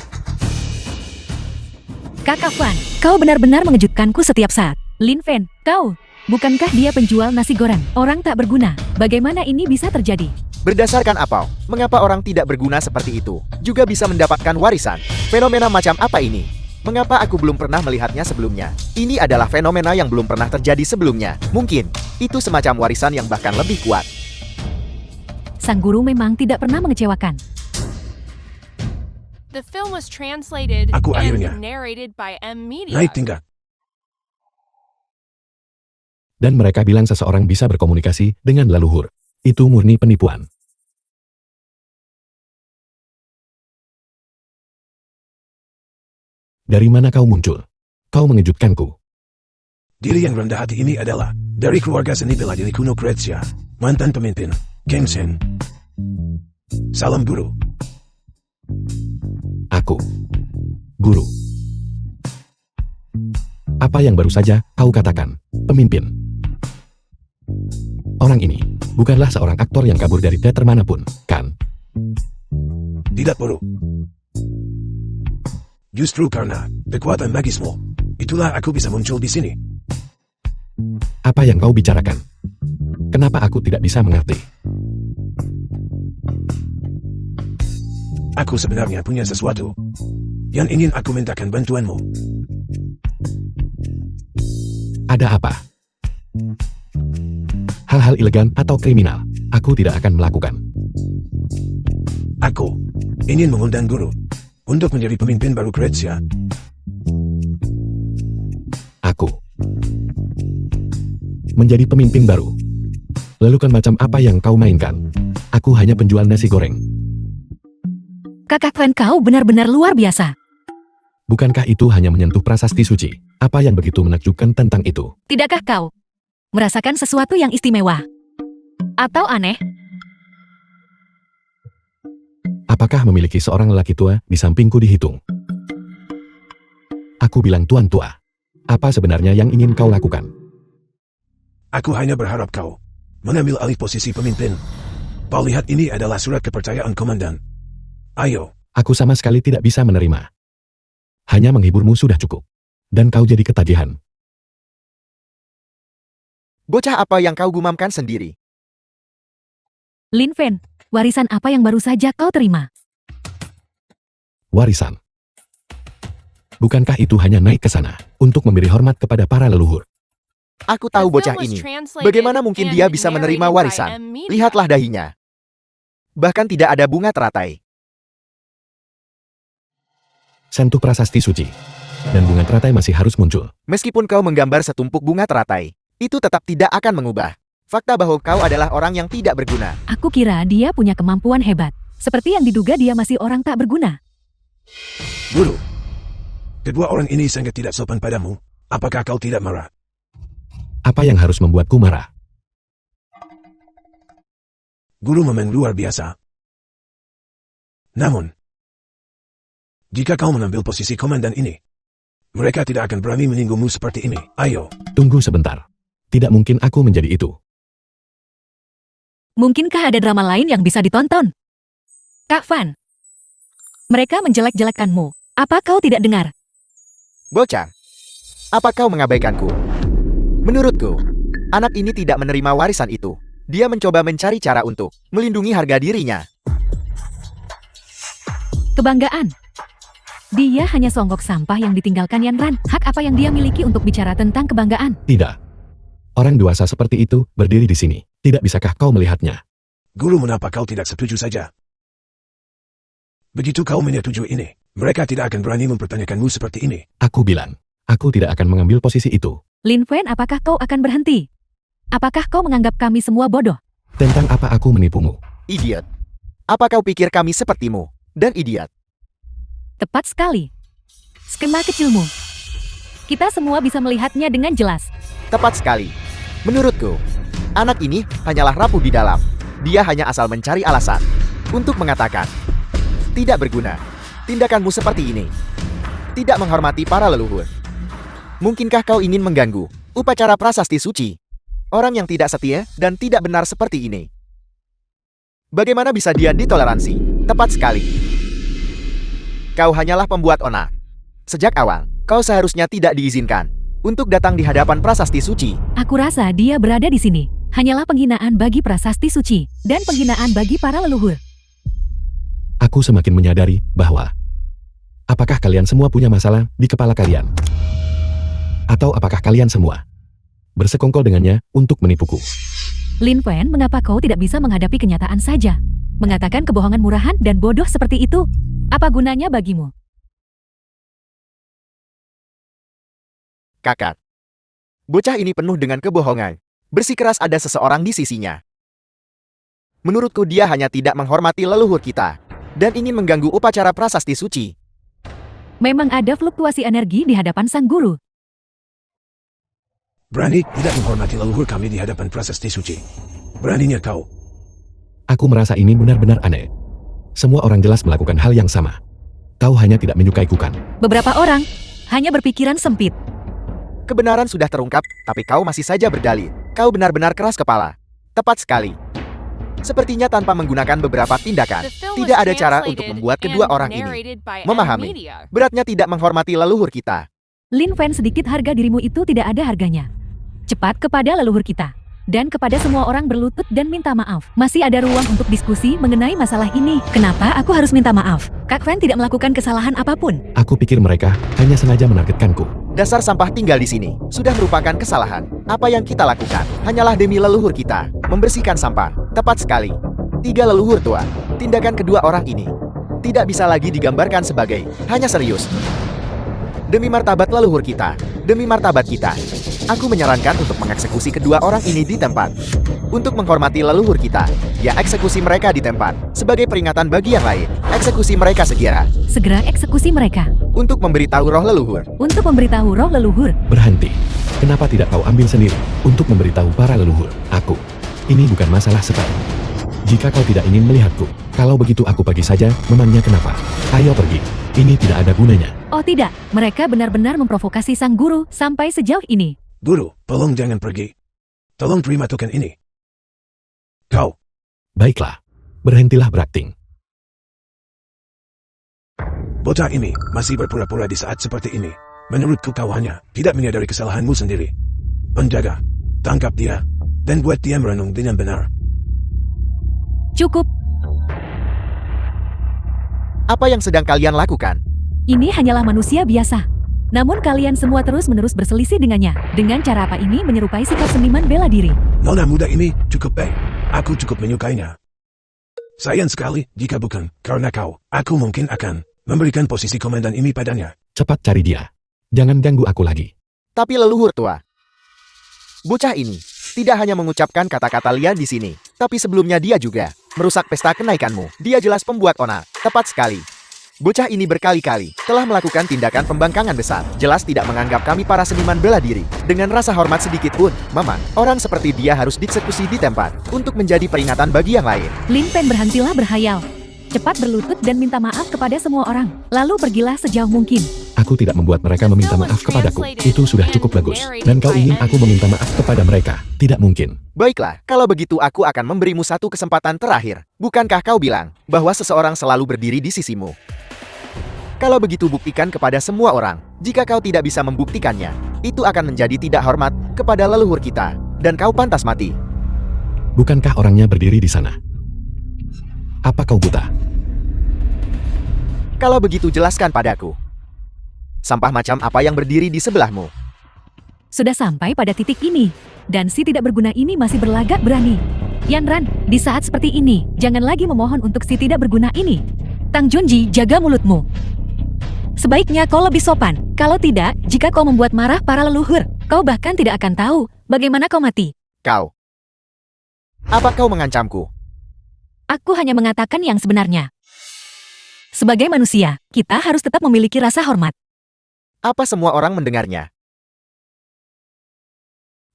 Kakak Van, kau benar-benar mengejutkanku setiap saat. Lin Fen, kau, bukankah dia penjual nasi goreng? Orang tak berguna. Bagaimana ini bisa terjadi? Berdasarkan apa? Mengapa orang tidak berguna seperti itu juga bisa mendapatkan warisan? Fenomena macam apa ini? Mengapa aku belum pernah melihatnya sebelumnya? Ini adalah fenomena yang belum pernah terjadi sebelumnya. Mungkin, itu semacam warisan yang bahkan lebih kuat. Sang guru memang tidak pernah mengecewakan. The film was translated Aku and akhirnya narrated by M Media. naik tingkat. Dan mereka bilang seseorang bisa berkomunikasi dengan leluhur. Itu murni penipuan. Dari mana kau muncul? Kau mengejutkanku. Diri yang rendah hati ini adalah dari keluarga seni bela diri kuno Kretsia, mantan pemimpin, Kengsen. Salam guru. Aku. Guru. Apa yang baru saja kau katakan? Pemimpin. Orang ini bukanlah seorang aktor yang kabur dari teater manapun, kan? Tidak perlu. Justru karena kekuatan magismu, itulah aku bisa muncul di sini. Apa yang kau bicarakan? Kenapa aku tidak bisa mengerti? Aku sebenarnya punya sesuatu yang ingin aku mintakan bantuanmu. Ada apa? Hal-hal elegan atau kriminal, aku tidak akan melakukan. Aku ingin mengundang guru untuk menjadi pemimpin baru Kretsia. Aku menjadi pemimpin baru. Lalu kan macam apa yang kau mainkan? Aku hanya penjual nasi goreng. Kakak Van, kau benar-benar luar biasa. Bukankah itu hanya menyentuh prasasti suci? Apa yang begitu menakjubkan tentang itu? Tidakkah kau? Merasakan sesuatu yang istimewa. Atau aneh, Apakah memiliki seorang lelaki tua di sampingku dihitung? Aku bilang tuan tua. Apa sebenarnya yang ingin kau lakukan? Aku hanya berharap kau mengambil alih posisi pemimpin. Kau lihat ini adalah surat kepercayaan komandan. Ayo, Aku sama sekali tidak bisa menerima. Hanya menghiburmu sudah cukup. Dan kau jadi ketagihan. Bocah apa yang kau gumamkan sendiri? Lin Fen, warisan apa yang baru saja kau terima? Warisan. Bukankah itu hanya naik ke sana untuk memberi hormat kepada para leluhur? Aku tahu bocah ini. Bagaimana mungkin dia bisa menerima warisan? Lihatlah dahinya. Bahkan tidak ada bunga teratai. Sentuh prasasti suci. Dan bunga teratai masih harus muncul. Meskipun kau menggambar setumpuk bunga teratai, itu tetap tidak akan mengubah fakta bahwa kau adalah orang yang tidak berguna. Aku kira dia punya kemampuan hebat. Seperti yang diduga dia masih orang tak berguna. Guru. Kedua orang ini sangat tidak sopan padamu. Apakah kau tidak marah? Apa yang harus membuatku marah? Guru memang luar biasa. Namun, jika kau mengambil posisi komandan ini, mereka tidak akan berani menyinggungmu seperti ini. Ayo. Tunggu sebentar. Tidak mungkin aku menjadi itu. Mungkinkah ada drama lain yang bisa ditonton? Kak Fan, mereka menjelek-jelekkanmu. Apa kau tidak dengar? Bocah, apa kau mengabaikanku? Menurutku, anak ini tidak menerima warisan itu. Dia mencoba mencari cara untuk melindungi harga dirinya. Kebanggaan. Dia hanya songgok sampah yang ditinggalkan Yan Ran. Hak apa yang dia miliki untuk bicara tentang kebanggaan? Tidak. Orang dewasa seperti itu berdiri di sini. Tidak bisakah kau melihatnya? Guru, mengapa kau tidak setuju saja? Begitu kau menyetujui ini, mereka tidak akan berani mempertanyakanmu seperti ini. Aku bilang, aku tidak akan mengambil posisi itu. Lin Fen, apakah kau akan berhenti? Apakah kau menganggap kami semua bodoh? Tentang apa aku menipumu? Idiot. Apa kau pikir kami sepertimu? Dan idiot. Tepat sekali. Skema kecilmu. Kita semua bisa melihatnya dengan jelas. Tepat sekali. Menurutku, anak ini hanyalah rapuh di dalam. Dia hanya asal mencari alasan untuk mengatakan, tidak berguna. Tindakanmu seperti ini. Tidak menghormati para leluhur. Mungkinkah kau ingin mengganggu upacara prasasti suci? Orang yang tidak setia dan tidak benar seperti ini. Bagaimana bisa dia ditoleransi? Tepat sekali. Kau hanyalah pembuat onar. Sejak awal, kau seharusnya tidak diizinkan untuk datang di hadapan prasasti suci. Aku rasa dia berada di sini. Hanyalah penghinaan bagi prasasti suci dan penghinaan bagi para leluhur. Aku semakin menyadari bahwa apakah kalian semua punya masalah di kepala kalian? Atau apakah kalian semua bersekongkol dengannya untuk menipuku? Lin Fen, mengapa kau tidak bisa menghadapi kenyataan saja? Mengatakan kebohongan murahan dan bodoh seperti itu? Apa gunanya bagimu? Kakak. Bocah ini penuh dengan kebohongan. Bersikeras ada seseorang di sisinya. Menurutku dia hanya tidak menghormati leluhur kita dan ingin mengganggu upacara prasasti suci. Memang ada fluktuasi energi di hadapan sang guru. Berani tidak menghormati leluhur kami di hadapan prasasti suci. Beraninya kau. Aku merasa ini benar-benar aneh. Semua orang jelas melakukan hal yang sama. Kau hanya tidak menyukaiku kan? Beberapa orang hanya berpikiran sempit. Kebenaran sudah terungkap, tapi kau masih saja berdalih. Kau benar-benar keras kepala. Tepat sekali. Sepertinya tanpa menggunakan beberapa tindakan, tidak ada cara untuk membuat kedua orang ini memahami beratnya tidak menghormati leluhur kita. Lin Fen, sedikit harga dirimu itu tidak ada harganya. Cepat kepada leluhur kita. Dan kepada semua orang berlutut dan minta maaf. Masih ada ruang untuk diskusi mengenai masalah ini. Kenapa aku harus minta maaf? Kak Fan tidak melakukan kesalahan apapun. Aku pikir mereka hanya sengaja menargetkanku. Dasar sampah tinggal di sini sudah merupakan kesalahan. Apa yang kita lakukan hanyalah demi leluhur kita. Membersihkan sampah. Tepat sekali. 3 leluhur tua. Tindakan kedua orang ini tidak bisa lagi digambarkan sebagai hanya serius. Demi martabat leluhur kita. Demi martabat kita. Aku menyarankan untuk mengeksekusi kedua orang ini di tempat. Untuk menghormati leluhur kita, ya eksekusi mereka di tempat. Sebagai peringatan bagi yang lain, eksekusi mereka segera. Segera eksekusi mereka. Untuk memberitahu roh leluhur. Untuk memberitahu roh leluhur. Berhenti. Kenapa tidak kau ambil sendiri untuk memberitahu para leluhur? Aku. Ini bukan masalah setara. Jika kau tidak ingin melihatku, kalau begitu aku pergi saja, memangnya kenapa? Ayo pergi. Ini tidak ada gunanya. Oh tidak, mereka benar-benar memprovokasi sang guru sampai sejauh ini. Guru, tolong jangan pergi. Tolong terima token ini. Kau. Baiklah. Berhentilah berakting. Bocah ini masih berpura-pura di saat seperti ini. Menurutku kau hanya tidak menyadari kesalahanmu sendiri. Penjaga, tangkap dia, dan buat dia merenung dengan benar. Cukup, Apa yang sedang kalian lakukan? ini hanyalah manusia biasa. Namun kalian semua terus-menerus berselisih dengannya. Dengan cara apa ini menyerupai sikap seniman bela diri. Nona muda ini cukup baik. Aku cukup menyukainya. Sayang sekali, jika bukan karena kau, aku mungkin akan memberikan posisi komandan ini padanya. Cepat cari dia. Jangan ganggu aku lagi. Tapi leluhur tua. Bocah ini tidak hanya mengucapkan kata-kata liar di sini, tapi sebelumnya dia juga merusak pesta kenaikanmu. Dia jelas pembuat onar. Tepat sekali. Bocah ini berkali-kali telah melakukan tindakan pembangkangan besar. Jelas tidak menganggap kami para seniman bela diri dengan rasa hormat sedikit pun. Memang, orang seperti dia harus dieksekusi di tempat untuk menjadi peringatan bagi yang lain. Lin Fen, berhentilah berhayal. Cepat berlutut dan minta maaf kepada semua orang. Lalu pergilah sejauh mungkin. Aku tidak membuat mereka meminta maaf kepadaku. Itu sudah cukup bagus. Dan kau ingin aku meminta maaf kepada mereka? Tidak mungkin. Baiklah, kalau begitu aku akan memberimu satu kesempatan terakhir. Bukankah kau bilang bahwa seseorang selalu berdiri di sisimu? Kalau begitu buktikan kepada semua orang. Jika kau tidak bisa membuktikannya, itu akan menjadi tidak hormat kepada leluhur kita. Dan kau pantas mati. Bukankah orangnya berdiri di sana? Apa kau buta? Kalau begitu jelaskan padaku. Sampah macam apa yang berdiri di sebelahmu? Sudah sampai pada titik ini. Dan si tidak berguna ini masih berlagak berani. Yan Ran, di saat seperti ini, jangan lagi memohon untuk si tidak berguna ini. Tang Junji, jaga mulutmu. Sebaiknya kau lebih sopan. Kalau tidak, jika kau membuat marah para leluhur, kau bahkan tidak akan tahu bagaimana kau mati. Kau. Apa kau mengancamku? Aku hanya mengatakan yang sebenarnya. Sebagai manusia, kita harus tetap memiliki rasa hormat. Apa semua orang mendengarnya?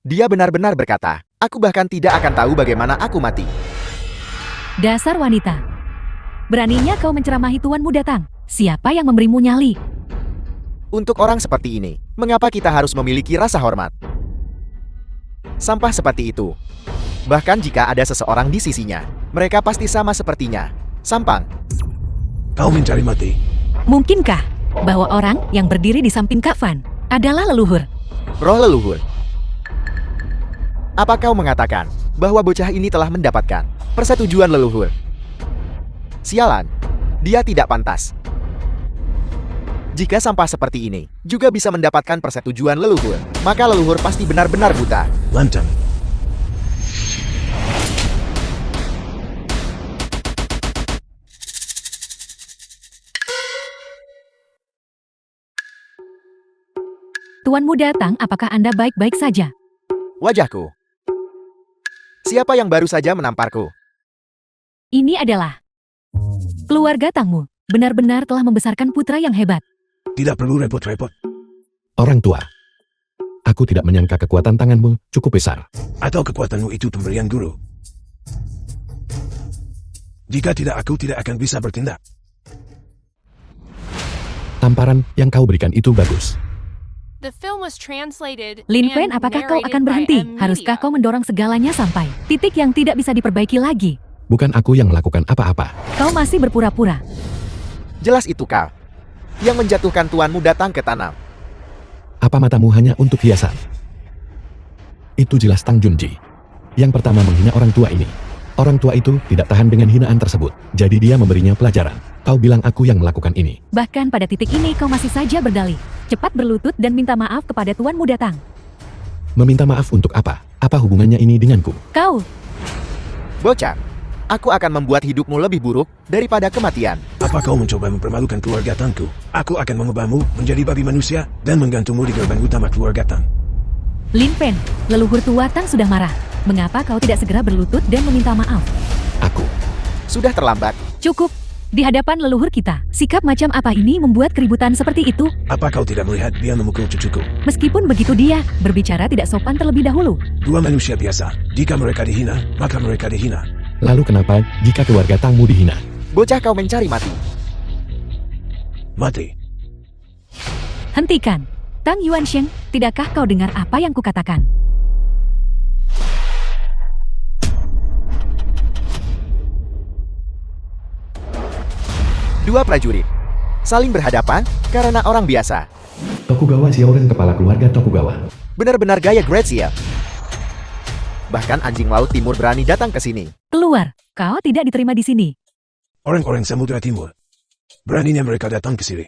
Dia benar-benar berkata, aku bahkan tidak akan tahu bagaimana aku mati. Dasar wanita. Beraninya kau menceramahi tuanmu datang. Siapa yang memberimu nyali? Untuk orang seperti ini, mengapa kita harus memiliki rasa hormat? Sampah seperti itu. Bahkan jika ada seseorang di sisinya, mereka pasti sama sepertinya. Sampang. Kau mencari mati. Mungkinkah bahwa orang yang berdiri di samping Kak Fan adalah leluhur? Roh leluhur. Apa kau mengatakan bahwa bocah ini telah mendapatkan persetujuan leluhur? Sialan. Dia tidak pantas. Jika sampah seperti ini juga bisa mendapatkan persetujuan leluhur, maka leluhur pasti benar-benar buta. Lantang. Tuanmu datang, apakah Anda baik-baik saja? Wajahku. Siapa yang baru saja menamparku? Ini adalah keluarga Tangmu. Benar-benar telah membesarkan putra yang hebat. Tidak perlu repot-repot. Orang tua. Aku tidak menyangka kekuatan tanganmu cukup besar. Atau kekuatanmu itu pemberian guru. Jika tidak, aku tidak akan bisa bertindak. Tamparan yang kau berikan itu bagus. The film was translated Lin Fen, and apakah kau narrated akan by berhenti? M Haruskah Media. kau mendorong segalanya sampai titik yang tidak bisa diperbaiki lagi? Bukan aku yang melakukan apa-apa. Kau masih berpura-pura. Jelas itu kau yang menjatuhkan tuanmu datang ke tanam. Apa matamu hanya untuk hiasan? Itu jelas Tang Junji. Yang pertama menghina orang tua ini. Orang tua itu tidak tahan dengan hinaan tersebut. Jadi dia memberinya pelajaran. Kau bilang aku yang melakukan ini. Bahkan pada titik ini kau masih saja berdalih. Cepat berlutut dan minta maaf kepada tuanmu datang. Meminta maaf untuk apa? Apa hubungannya ini denganku? Kau, Bocah, aku akan membuat hidupmu lebih buruk daripada kematian. Apa kau mencoba mempermalukan keluarga Tangku? Aku akan mengubahmu menjadi babi manusia dan menggantungmu di gerbang utama keluarga Tang. Lin Fen, leluhur tua Tang sudah marah. Mengapa kau tidak segera berlutut dan meminta maaf? Aku. Sudah terlambat. Cukup. Di hadapan leluhur kita, sikap macam apa ini membuat keributan seperti itu? Apa kau tidak melihat dia memukul cucuku? Meskipun begitu dia berbicara tidak sopan terlebih dahulu. Dua manusia biasa. Jika mereka dihina, maka mereka dihina. Lalu kenapa jika keluarga Tangmu dihina? Bocah, kau mencari mati. Mati. Hentikan. Tang Yuansheng, tidakkah kau dengar apa yang kukatakan? Dua prajurit saling berhadapan karena orang biasa. Tokugawa Xiaoren, kepala keluarga Tokugawa. Benar-benar gaya Great Seal. Bahkan anjing laut timur berani datang ke sini. Keluar. Kau tidak diterima di sini. Orang-orang Samudra Timur. Beraninya mereka datang ke sini.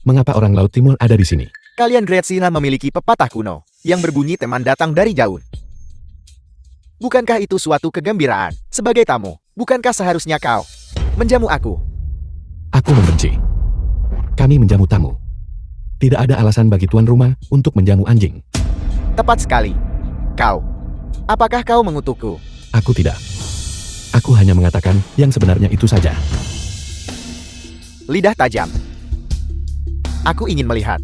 Mengapa orang Laut Timur ada di sini? Kalian Great Seal memiliki pepatah kuno yang berbunyi teman datang dari jauh. Bukankah itu suatu kegembiraan? Sebagai tamu, bukankah seharusnya kau menjamu aku? Aku membenci. Kami menjamu tamu. Tidak ada alasan bagi tuan rumah untuk menjamu anjing. Tepat sekali. Kau. Apakah kau mengutukku? Aku tidak. Aku hanya mengatakan yang sebenarnya itu saja. Lidah tajam. Aku ingin melihat.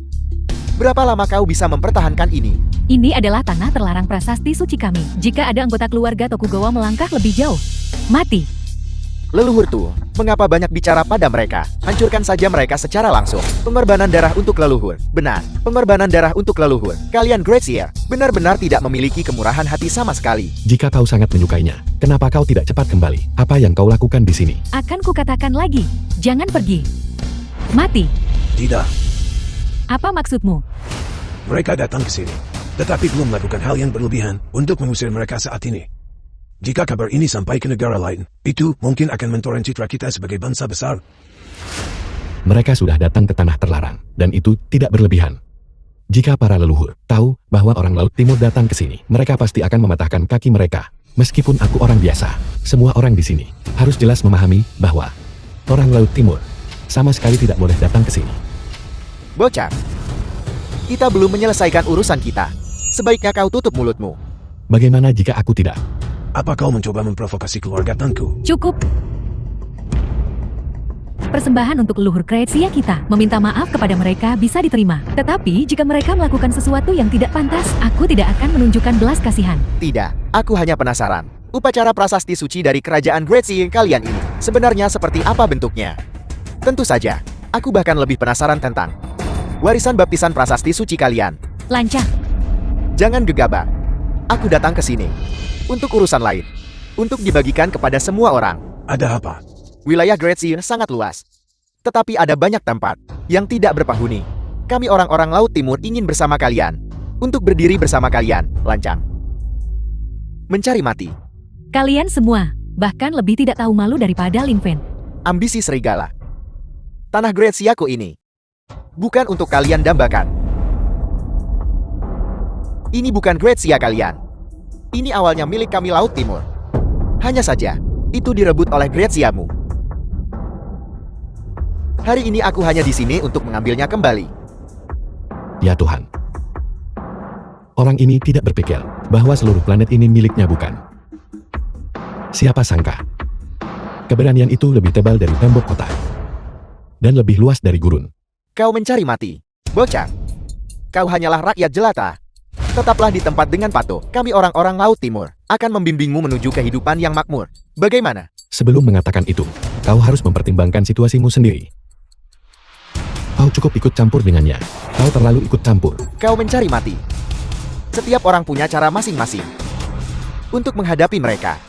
Berapa lama kau bisa mempertahankan ini? Ini adalah tanah terlarang prasasti suci kami. Jika ada anggota keluarga Tokugawa melangkah lebih jauh, mati. Leluhur tuh, mengapa banyak bicara pada mereka? Hancurkan saja mereka secara langsung. Pengorbanan darah untuk leluhur. Benar, pengorbanan darah untuk leluhur. Kalian Great Seal benar-benar tidak memiliki kemurahan hati sama sekali. Jika kau sangat menyukainya, kenapa kau tidak cepat kembali? Apa yang kau lakukan di sini? Akan kukatakan lagi, jangan pergi. Mati. Tidak. Apa maksudmu? Mereka datang ke sini. Tetapi belum melakukan hal yang berlebihan untuk mengusir mereka saat ini. Jika kabar ini sampai ke negara lain, itu mungkin akan mentoreng citra kita sebagai bangsa besar. Mereka sudah datang ke tanah terlarang, dan itu tidak berlebihan. Jika para leluhur tahu bahwa orang Laut Timur datang ke sini, mereka pasti akan mematahkan kaki mereka. Meskipun aku orang biasa, semua orang di sini harus jelas memahami bahwa orang Laut Timur sama sekali tidak boleh datang ke sini. Bocah, kita belum menyelesaikan urusan kita. Sebaiknya kau tutup mulutmu. Bagaimana jika aku tidak? Apa kau mencoba memprovokasi keluarga Tangku? Cukup. Persembahan untuk leluhur Kreatsia kita, meminta maaf kepada mereka bisa diterima. Tetapi jika mereka melakukan sesuatu yang tidak pantas, aku tidak akan menunjukkan belas kasihan. Tidak, aku hanya penasaran. Upacara prasasti suci dari kerajaan Great Seal kalian ini sebenarnya seperti apa bentuknya? Tentu saja, aku bahkan lebih penasaran tentang warisan baptisan prasasti suci kalian. Lancang. Jangan gegabah. Aku datang ke sini untuk urusan lain, untuk dibagikan kepada semua orang. Ada apa? Wilayah Great Seal sangat luas, tetapi ada banyak tempat yang tidak berpenghuni. Kami orang-orang Laut Timur ingin bersama kalian, untuk berdiri bersama kalian, Lancang. Mencari mati. Kalian semua, bahkan lebih tidak tahu malu daripada Lin Fen. Ambisi serigala. Tanah Great Siaku ini bukan untuk kalian dambakan. Ini bukan Great Sia kalian. Ini awalnya milik kami Laut Timur. Hanya saja, itu direbut oleh Great Siamu. Hari ini aku hanya di sini untuk mengambilnya kembali. Ya Tuhan. Orang ini tidak berpikir bahwa seluruh planet ini miliknya bukan. Siapa sangka? Keberanian itu lebih tebal dari tembok kota. Dan lebih luas dari gurun. Kau mencari mati, bocah. Kau hanyalah rakyat jelata. Tetaplah di tempat dengan patuh. Kami orang-orang Laut Timur akan membimbingmu menuju kehidupan yang makmur. Bagaimana? Sebelum mengatakan itu, kau harus mempertimbangkan situasimu sendiri. Kau cukup ikut campur dengannya. Kau terlalu ikut campur. Kau mencari mati. Setiap orang punya cara masing-masing untuk menghadapi mereka.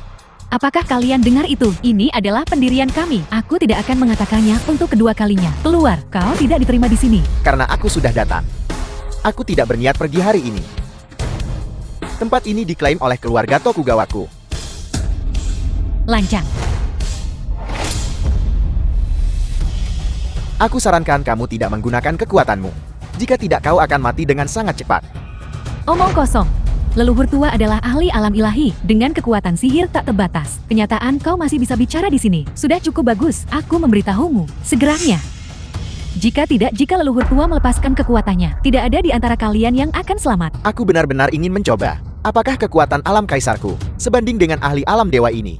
Apakah kalian dengar itu? Ini adalah pendirian kami. Aku tidak akan mengatakannya untuk kedua kalinya. Keluar, kau tidak diterima di sini. Karena aku sudah datang. Aku tidak berniat pergi hari ini. Tempat ini diklaim oleh keluarga Tokugawaku. Lancang. Aku sarankan kamu tidak menggunakan kekuatanmu. Jika tidak, kau akan mati dengan sangat cepat. Omong kosong. Leluhur tua adalah ahli alam ilahi dengan kekuatan sihir tak terbatas. Kenyataan kau masih bisa bicara di sini. Sudah cukup bagus. Aku memberitahumu. Segeranya. Jika tidak, jika leluhur tua melepaskan kekuatannya, tidak ada di antara kalian yang akan selamat. Aku benar-benar ingin mencoba. Apakah kekuatan alam kaisarku sebanding dengan ahli alam dewa ini?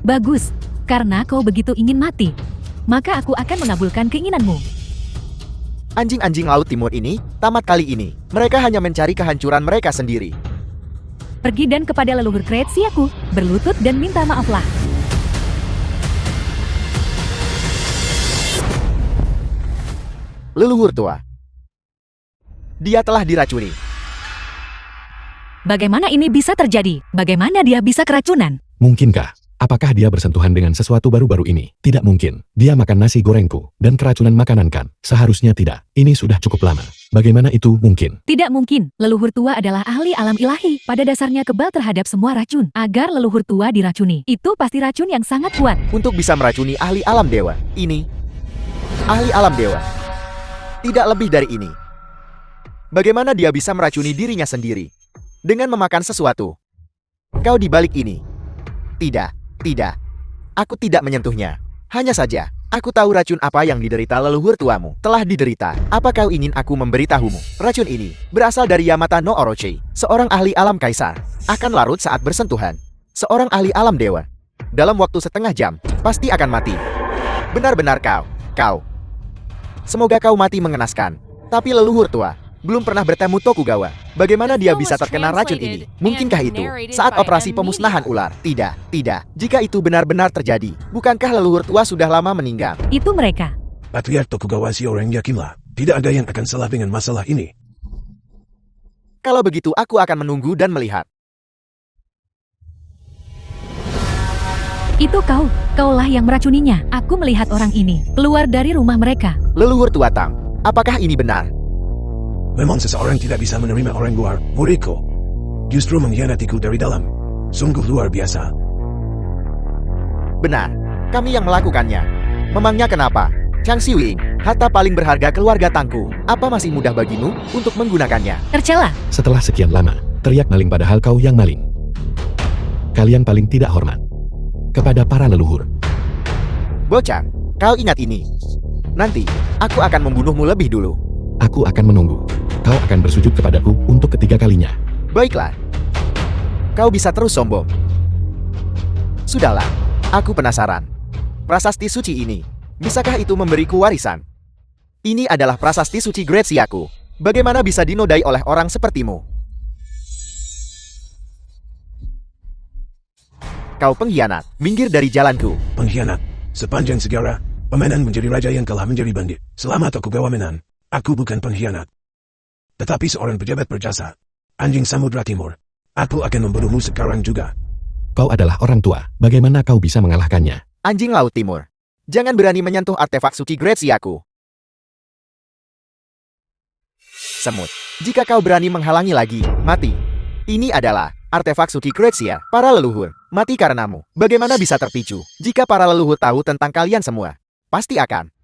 Bagus. Karena kau begitu ingin mati, maka aku akan mengabulkan keinginanmu. Anjing-anjing Laut Timur ini, tamat kali ini. Mereka hanya mencari kehancuran mereka sendiri. Pergi dan kepada leluhur kreasiaku, berlutut dan minta maaflah. Leluhur tua. Dia telah diracuni. Bagaimana ini bisa terjadi? Bagaimana dia bisa keracunan? Mungkinkah? Apakah dia bersentuhan dengan sesuatu baru-baru ini? Tidak mungkin. Dia makan nasi gorengku dan keracunan makanan kan? Seharusnya tidak. Ini sudah cukup lama. Bagaimana itu mungkin? Tidak mungkin. Leluhur tua adalah ahli alam ilahi. Pada dasarnya kebal terhadap semua racun. Agar leluhur tua diracuni, itu pasti racun yang sangat kuat. Untuk bisa meracuni ahli alam dewa. Ini. Ahli alam dewa. Tidak lebih dari ini. Bagaimana dia bisa meracuni dirinya sendiri? Dengan memakan sesuatu. Kau di balik ini. Tidak. Aku tidak menyentuhnya. Hanya saja, aku tahu racun apa yang diderita leluhur tuamu. Telah diderita. Apa kau ingin aku memberitahumu? Racun ini berasal dari Yamata no Orochi, seorang ahli alam kaisar. Akan larut saat bersentuhan. Seorang ahli alam dewa. Dalam waktu setengah jam, pasti akan mati. Benar-benar kau. Semoga kau mati mengenaskan. Tapi leluhur tua belum pernah bertemu Tokugawa. Bagaimana dia bisa terkena racun ini? Mungkinkah itu saat operasi pemusnahan ular? Tidak. Jika itu benar-benar terjadi, bukankah leluhur tua sudah lama meninggal? Itu mereka. Patriark Tokugawa si orang yakinlah. Tidak ada yang akan salah dengan masalah ini. Kalau begitu aku akan menunggu dan melihat. Itu kaulah yang meracuninya. Aku melihat orang ini keluar dari rumah mereka. Leluhur tua Tang, apakah ini benar? Memang seseorang tidak bisa menerima orang luar, muridku. Justru mengkhianatiku dari dalam. Sungguh luar biasa. Benar, kami yang melakukannya. Memangnya kenapa? Chang Siwing, harta paling berharga keluarga Tangku. Apa masih mudah bagimu untuk menggunakannya? Tercela. Setelah sekian lama, teriak maling padahal kau yang maling. Kalian paling tidak hormat kepada para leluhur. Bocah, kau ingat ini. Nanti, aku akan membunuhmu lebih dulu. Aku akan menunggu. Kau akan bersujud kepadaku untuk ketiga kalinya. Baiklah. Kau bisa terus sombong. Sudahlah, aku penasaran. Prasasti suci ini, bisakah itu memberiku warisan? Ini adalah prasasti suci Gretsiaku. Bagaimana bisa dinodai oleh orang sepertimu? Kau pengkhianat, minggir dari jalanku. Pengkhianat. Sepanjang sejarah, pemanan menjadi raja yang kalah menjadi bandit. Selama Tokugawa menang, aku bukan pengkhianat. Tetapi seorang pejabat berjasa. Anjing Samudra Timur. Aku akan membunuhmu sekarang juga. Kau adalah orang tua. Bagaimana kau bisa mengalahkannya? Anjing Laut Timur. Jangan berani menyentuh artefak suci Gretsiaku. Semut. Jika kau berani menghalangi lagi, mati. Ini adalah artefak suci Gretsia. Para leluhur, mati karenamu. Bagaimana bisa terpicu? Jika para leluhur tahu tentang kalian semua, pasti akan.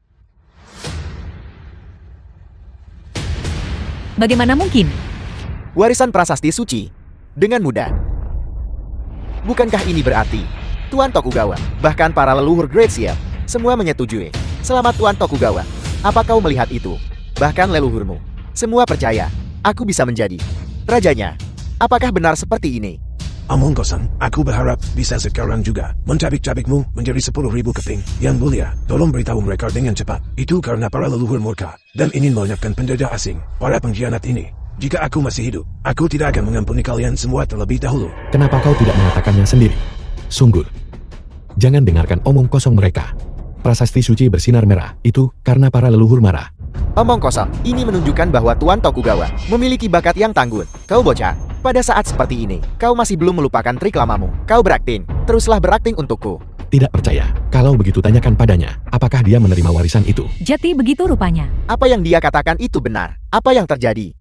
Bagaimana mungkin? Warisan prasasti suci. Dengan mudah. Bukankah ini berarti Tuan Tokugawa, bahkan para leluhur Gretsia, semua menyetujui. Selamat Tuan Tokugawa. Apa kau melihat itu? Bahkan leluhurmu. Semua percaya, aku bisa menjadi rajanya. Apakah benar seperti ini? Omong kosong, aku berharap bisa sekarang juga mencabik-cabikmu menjadi 10.000 keping. Yang mulia, tolong beritahu mereka dengan cepat. Itu karena para leluhur murka dan ingin melenyapkan penjajah asing, para pengkhianat ini. Jika aku masih hidup, aku tidak akan mengampuni kalian semua terlebih dahulu. Kenapa kau tidak mengatakannya sendiri? Sungguh. Jangan dengarkan omong kosong mereka. Prasasti suci bersinar merah, itu karena para leluhur marah. Omong kosong, ini menunjukkan bahwa Tuan Tokugawa memiliki bakat yang tangguh. Kau bocah, pada saat seperti ini, kau masih belum melupakan trik lamamu. Kau berakting, teruslah berakting untukku. Tidak percaya. Kalau begitu tanyakan padanya, apakah dia menerima warisan itu? Jati begitu rupanya. Apa yang dia katakan itu benar. Apa yang terjadi?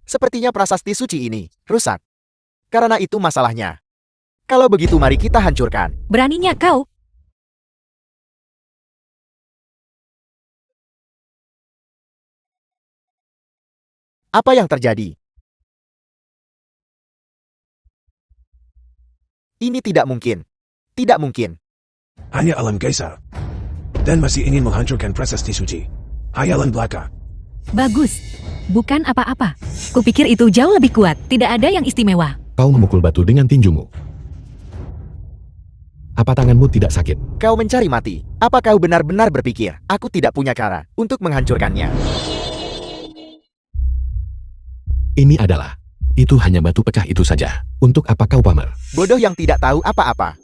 Sepertinya prasasti suci ini rusak. Karena itu masalahnya. Kalau begitu mari kita hancurkan. Beraninya kau. Apa yang terjadi? Ini tidak mungkin. Tidak mungkin. Hanya alam kaisar. Dan masih ingin menghancurkan prasasti suci. Hayalan belaka. Bagus. Bukan apa-apa. Kupikir itu jauh lebih kuat. Tidak ada yang istimewa. Kau memukul batu dengan tinjumu. Apa tanganmu tidak sakit? Kau mencari mati. Apa kau benar-benar berpikir aku tidak punya cara untuk menghancurkannya? Ini adalah. Itu hanya batu pecah itu saja. Untuk apa kau pamer? Bodoh yang tidak tahu apa-apa.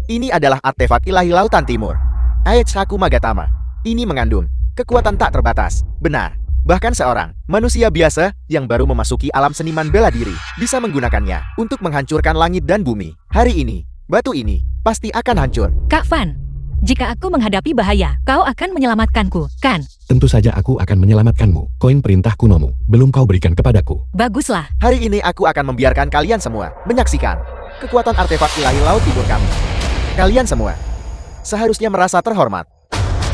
Ini adalah artefak ilahi Lautan Timur. Ait Saku Magatama. Ini mengandung kekuatan tak terbatas. Benar. Bahkan seorang manusia biasa yang baru memasuki alam seniman bela diri bisa menggunakannya untuk menghancurkan langit dan bumi. Hari ini, batu ini pasti akan hancur. Kak Van, jika aku menghadapi bahaya, kau akan menyelamatkanku, kan? Tentu saja aku akan menyelamatkanmu. Koin perintah kunomu belum kau berikan kepadaku. Baguslah. Hari ini aku akan membiarkan kalian semua menyaksikan kekuatan artefak ilahi Laut Timur kami. Kalian semua seharusnya merasa terhormat.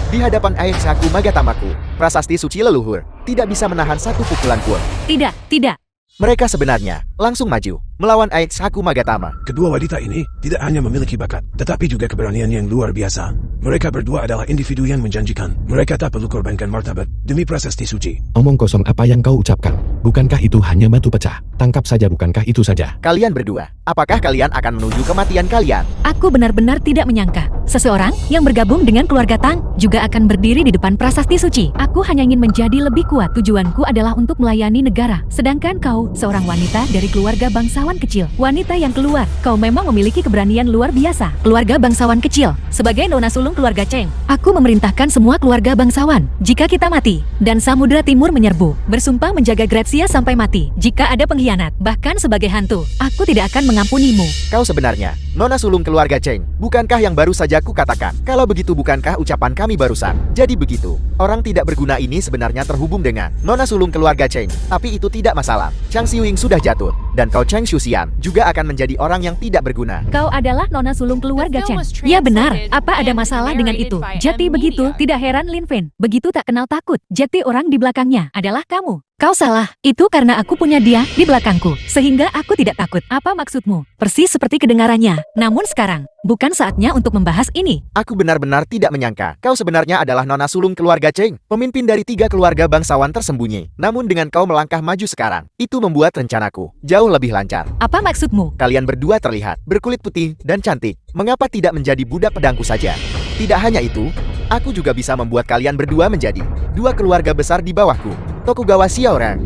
Di hadapan Ait Saku Magatamaku, prasasti suci leluhur tidak bisa menahan satu pukulan pun. Tidak, tidak. Mereka sebenarnya langsung maju melawan Ait Saku Magatama. Kedua wanita ini tidak hanya memiliki bakat, tetapi juga keberanian yang luar biasa. Mereka berdua adalah individu yang menjanjikan. Mereka tak perlu korbankan martabat demi prasasti suci. Omong kosong apa yang kau ucapkan? Bukankah itu hanya batu pecah? Tangkap saja, bukankah itu saja? Kalian berdua, apakah kalian akan menuju kematian kalian? Aku benar-benar tidak menyangka. Seseorang yang bergabung dengan keluarga Tang juga akan berdiri di depan prasasti suci. Aku hanya ingin menjadi lebih kuat. Tujuanku adalah untuk melayani negara. Sedangkan kau, seorang wanita dari keluarga bangsawan kecil. Wanita yang keluar, kau memang memiliki keberanian luar biasa. Keluarga bangsawan kecil. Sebagai nona sulung keluarga Cheng, aku memerintahkan semua keluarga bangsawan. Jika kita mati, dan Samudra Timur menyerbu, bersumpah menjaga Grazia sampai mati. Jika ada pengkhianat, bahkan sebagai hantu, aku tidak akan mengampunimu. Kau sebenarnya nona sulung keluarga Cheng, bukankah yang baru saja ku katakan? Kalau begitu bukankah ucapan kami barusan? Jadi begitu, orang tidak berguna ini sebenarnya terhubung dengan nona sulung keluarga Cheng. Tapi itu tidak masalah. Chang Xiuying sudah jatuh, dan kau Cheng Shuxian juga akan menjadi orang yang tidak berguna. Kau adalah nona sulung keluarga Cheng. Ya benar, apa ada masalah dengan itu? Jati begitu, tidak heran Lin Fen. Begitu tak kenal takut. Jati orang di belakangnya adalah kamu. Kau salah, itu karena aku punya dia di belakangku, sehingga aku tidak takut. Apa maksudmu? Persis seperti kedengarannya. Namun sekarang, bukan saatnya untuk membahas ini. Aku benar-benar tidak menyangka kau sebenarnya adalah nona sulung keluarga Cheng, pemimpin dari 3 keluarga bangsawan tersembunyi. Namun dengan kau melangkah maju sekarang, itu membuat rencanaku jauh lebih lancar. Apa maksudmu? Kalian berdua terlihat berkulit putih dan cantik. Mengapa tidak menjadi budak pedangku saja? Tidak hanya itu, aku juga bisa membuat kalian berdua menjadi 2 keluarga besar di bawahku. Tokugawa Xiaorang.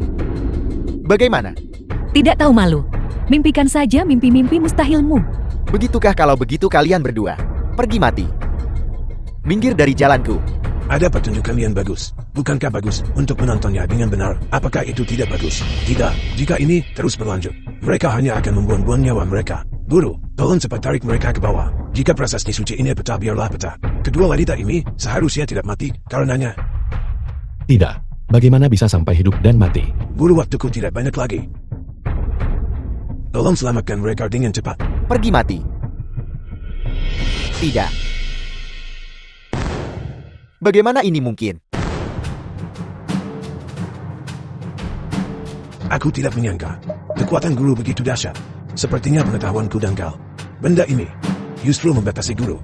Bagaimana? Tidak tahu malu. Mimpikan saja mimpi-mimpi mustahilmu. Begitukah kalau begitu kalian berdua? Pergi mati. Minggir dari jalanku. Ada pertunjukan yang bagus. Bukankah bagus untuk menontonnya dengan benar? Apakah itu tidak bagus? Tidak. Jika ini terus berlanjut, mereka hanya akan membuang-buang nyawa mereka. Guru, tolong cepat tarik mereka ke bawah. Jika prasasti suci ini pecah, biarlah pecah. Kedua wanita ini seharusnya tidak mati karenanya. Tidak. Bagaimana bisa sampai hidup dan mati? Guru, waktuku tidak banyak lagi. Tolong selamatkan mereka dengan cepat. Pergi mati. Tidak. Bagaimana ini mungkin? Aku tidak menyangka kekuatan guru begitu dahsyat. Sepertinya pengetahuanku dangkal. Benda ini justru membatasi guru.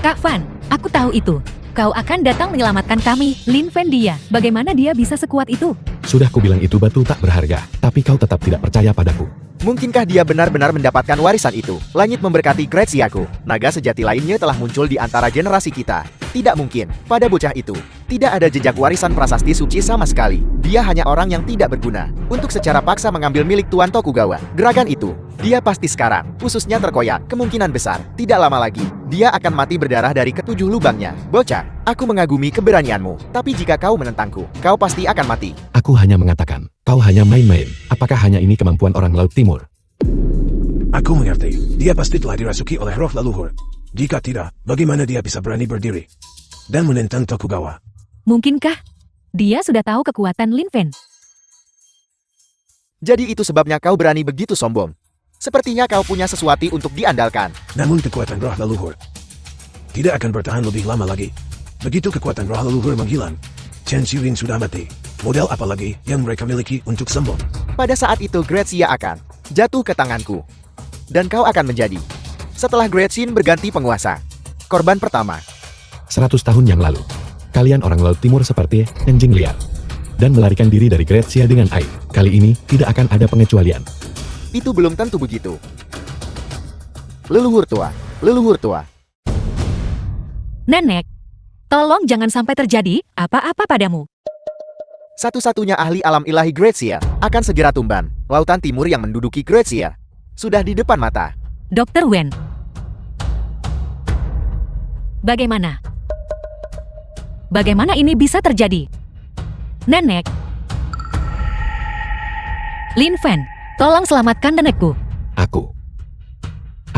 Kak Van, aku tahu itu. Kau akan datang menyelamatkan kami, Lin Fen dia. Bagaimana dia bisa sekuat itu? Sudah kubilang itu batu tak berharga, tapi kau tetap tidak percaya padaku. Mungkinkah dia benar-benar mendapatkan warisan itu? Langit memberkati Graziaku. Naga sejati lainnya telah muncul di antara generasi kita. Tidak mungkin, pada bocah itu, tidak ada jejak warisan prasasti suci sama sekali. Dia hanya orang yang tidak berguna, untuk secara paksa mengambil milik Tuan Tokugawa. Gerakan itu, dia pasti sekarang, ususnya terkoyak, kemungkinan besar. Tidak lama lagi, dia akan mati berdarah dari ketujuh lubangnya. Bocah, aku mengagumi keberanianmu, tapi jika kau menentangku, kau pasti akan mati. Aku hanya mengatakan, kau hanya main-main. Apakah hanya ini kemampuan orang Laut Timur? Aku mengerti, dia pasti telah dirasuki oleh roh leluhur. Jika tidak, bagaimana dia bisa berani berdiri dan menentang Tokugawa? Mungkinkah dia sudah tahu kekuatan Lin Fen? Jadi itu sebabnya kau berani begitu sombong. Sepertinya kau punya sesuatu untuk diandalkan. Namun kekuatan roh leluhur tidak akan bertahan lebih lama lagi. Begitu kekuatan roh leluhur menghilang, Chen Xiuyin sudah mati. Modal apa lagi yang mereka miliki untuk sombong? Pada saat itu Grazia akan jatuh ke tanganku. Dan kau akan menjadi, setelah Gretchen berganti penguasa, korban pertama. 100 tahun yang lalu, kalian orang Laut Timur seperti anjing liar. Dan melarikan diri dari Grazia dengan air. Kali ini, tidak akan ada pengecualian. Itu belum tentu begitu. Leluhur tua, leluhur tua. Nenek, tolong jangan sampai terjadi apa-apa padamu. Satu-satunya ahli alam ilahi Great Seer akan segera tumban. Lautan timur yang menduduki Great Seer sudah di depan mata. Dr. Wen. Bagaimana? Bagaimana ini bisa terjadi? Nenek. Lin Fen, tolong selamatkan nenekku.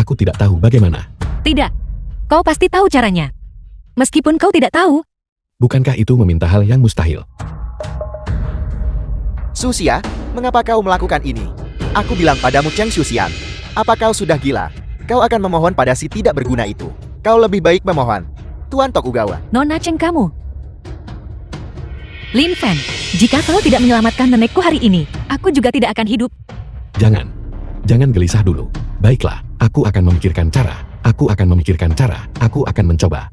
Aku tidak tahu bagaimana. Tidak, kau pasti tahu caranya. Meskipun kau tidak tahu, Bukankah itu meminta hal yang mustahil? Susia, mengapa kau melakukan ini? Aku bilang padamu Cheng Xuxian. Apa kau sudah gila? Kau akan memohon pada si tidak berguna itu. Kau lebih baik memohon. Tuan Tokugawa. Nona Cheng kamu. Lin Fen, jika kau tidak menyelamatkan nenekku hari ini, aku juga tidak akan hidup. Jangan gelisah dulu. Baiklah, aku akan memikirkan cara. Aku akan mencoba.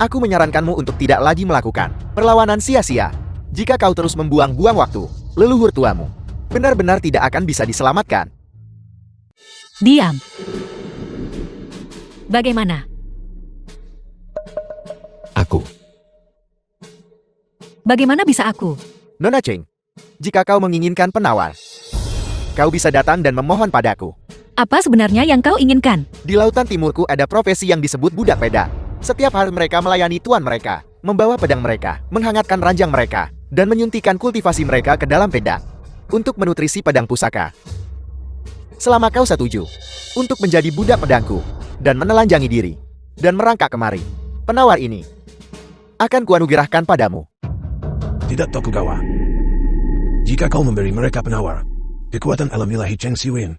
Aku menyarankanmu untuk tidak lagi melakukan perlawanan sia-sia. Jika kau terus membuang-buang waktu, leluhur tuamu benar-benar tidak akan bisa diselamatkan. Diam. Bagaimana? Bagaimana bisa aku? Nona Cheng, jika kau menginginkan penawar, kau bisa datang dan memohon padaku. Apa sebenarnya yang kau inginkan? Di lautan timurku ada profesi yang disebut budak pedang. Setiap hari mereka melayani tuan mereka, membawa pedang mereka, menghangatkan ranjang mereka, dan menyuntikkan kultivasi mereka ke dalam pedang untuk menutrisi pedang pusaka. Selama kau setuju untuk menjadi budak pedangku dan menelanjangi diri dan merangkak kemari, penawar ini akan kuanugerahkan padamu. Tidak, Tokugawa. Jika kau memberi mereka penawar, kekuatan alam ilahi Cheng Siwin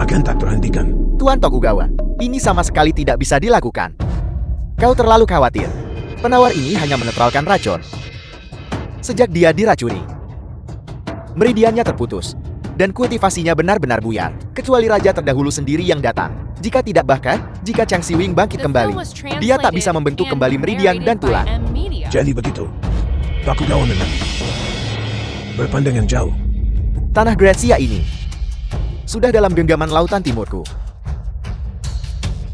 akan tak terhentikan. Tuan Tokugawa, ini sama sekali tidak bisa dilakukan. Kau terlalu khawatir. Penawar ini hanya menetralkan racun. Sejak dia diracuni, meridiannya terputus, dan kultivasinya benar-benar buyar, kecuali raja terdahulu sendiri yang datang. Jika tidak, bahkan jika Chang Siwing bangkit kembali, dia tak bisa membentuk kembali meridian dan tulang. Jadi begitu. Tokugawa memang berpandangan jauh. Tanah Gracia ini sudah dalam genggaman lautan timurku.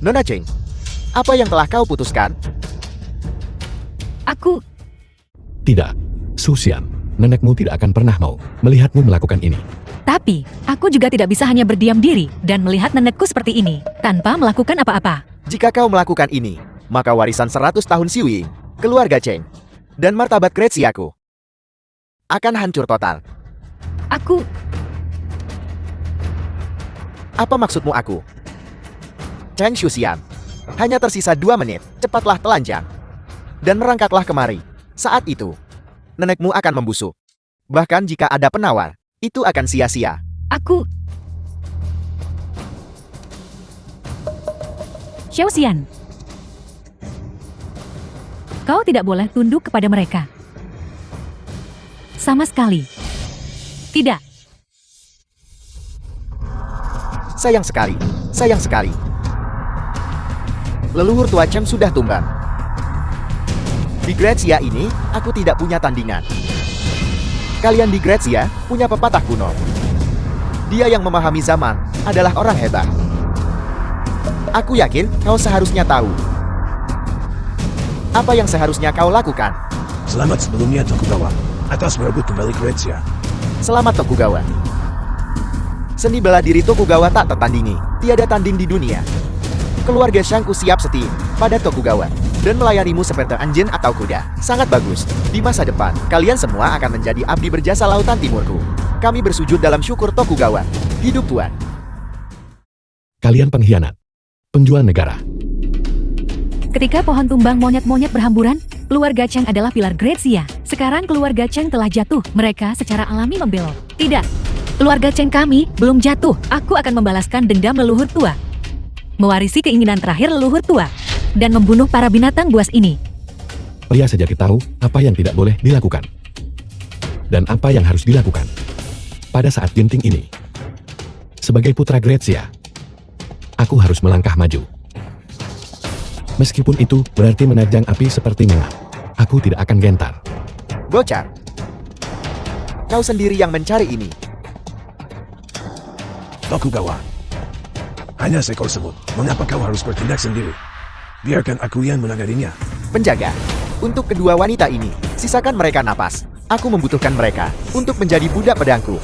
Nona Cheng, apa yang telah kau putuskan? Aku... Tidak, Xuxian, nenekmu tidak akan pernah mau melihatmu melakukan ini. Tapi, aku juga tidak bisa hanya berdiam diri dan melihat nenekku seperti ini, tanpa melakukan apa-apa. Jika kau melakukan ini, maka warisan 100 tahun Siwing, keluarga Cheng, dan martabat Graciaku akan hancur total. Aku... Apa maksudmu aku? Cheng Xuxian, hanya tersisa 2 menit, cepatlah telanjang. Dan merangkaklah kemari. Saat itu, nenekmu akan membusuk. Bahkan jika ada penawar, itu akan sia-sia. Aku... Xiaoxian. Kau tidak boleh tunduk kepada mereka. Sama sekali. Tidak. Sayang sekali, sayang sekali. Leluhur tua Cheng sudah tumbang. Di Gracia ini, aku tidak punya tandingan. Kalian di Gracia punya pepatah kuno. Dia yang memahami zaman adalah orang hebat. Aku yakin kau seharusnya tahu apa yang seharusnya kau lakukan. Selamat sebelumnya, Tokugawa, atas merebut kembali Gracia. Selamat Tokugawa. Seni bela diri Tokugawa tak tertandingi. Tiada tanding di dunia. Keluarga Shangku siap setia pada Tokugawa dan melayanimu seperti anjing atau kuda. Sangat bagus. Di masa depan, kalian semua akan menjadi abdi berjasa lautan timurku. Kami bersujud dalam syukur Tokugawa. Hidup Tuan. Kalian pengkhianat. Penjual negara. Ketika pohon tumbang monyet-monyet berhamburan, keluarga Cheng adalah pilar Gracia. Sekarang keluarga Cheng telah jatuh. Mereka secara alami membelot. Tidak. Keluarga Cheng kami belum jatuh. Aku akan membalaskan dendam leluhur tua. Mewarisi keinginan terakhir leluhur tua. Dan membunuh para binatang buas ini. Pria sejati tahu apa yang tidak boleh dilakukan. Dan apa yang harus dilakukan. Pada saat genting ini. Sebagai putra Gracia, aku harus melangkah maju. Meskipun itu berarti menerjang api seperti minyak. Aku tidak akan gentar. Bocah. Kau sendiri yang mencari ini. Tokugawa. Hanya seekor semut. Mengapa kau harus bertindak sendiri? Biarkan aku yang menanganinya. Penjaga. Untuk kedua wanita ini, sisakan mereka napas. Aku membutuhkan mereka untuk menjadi budak pedangku.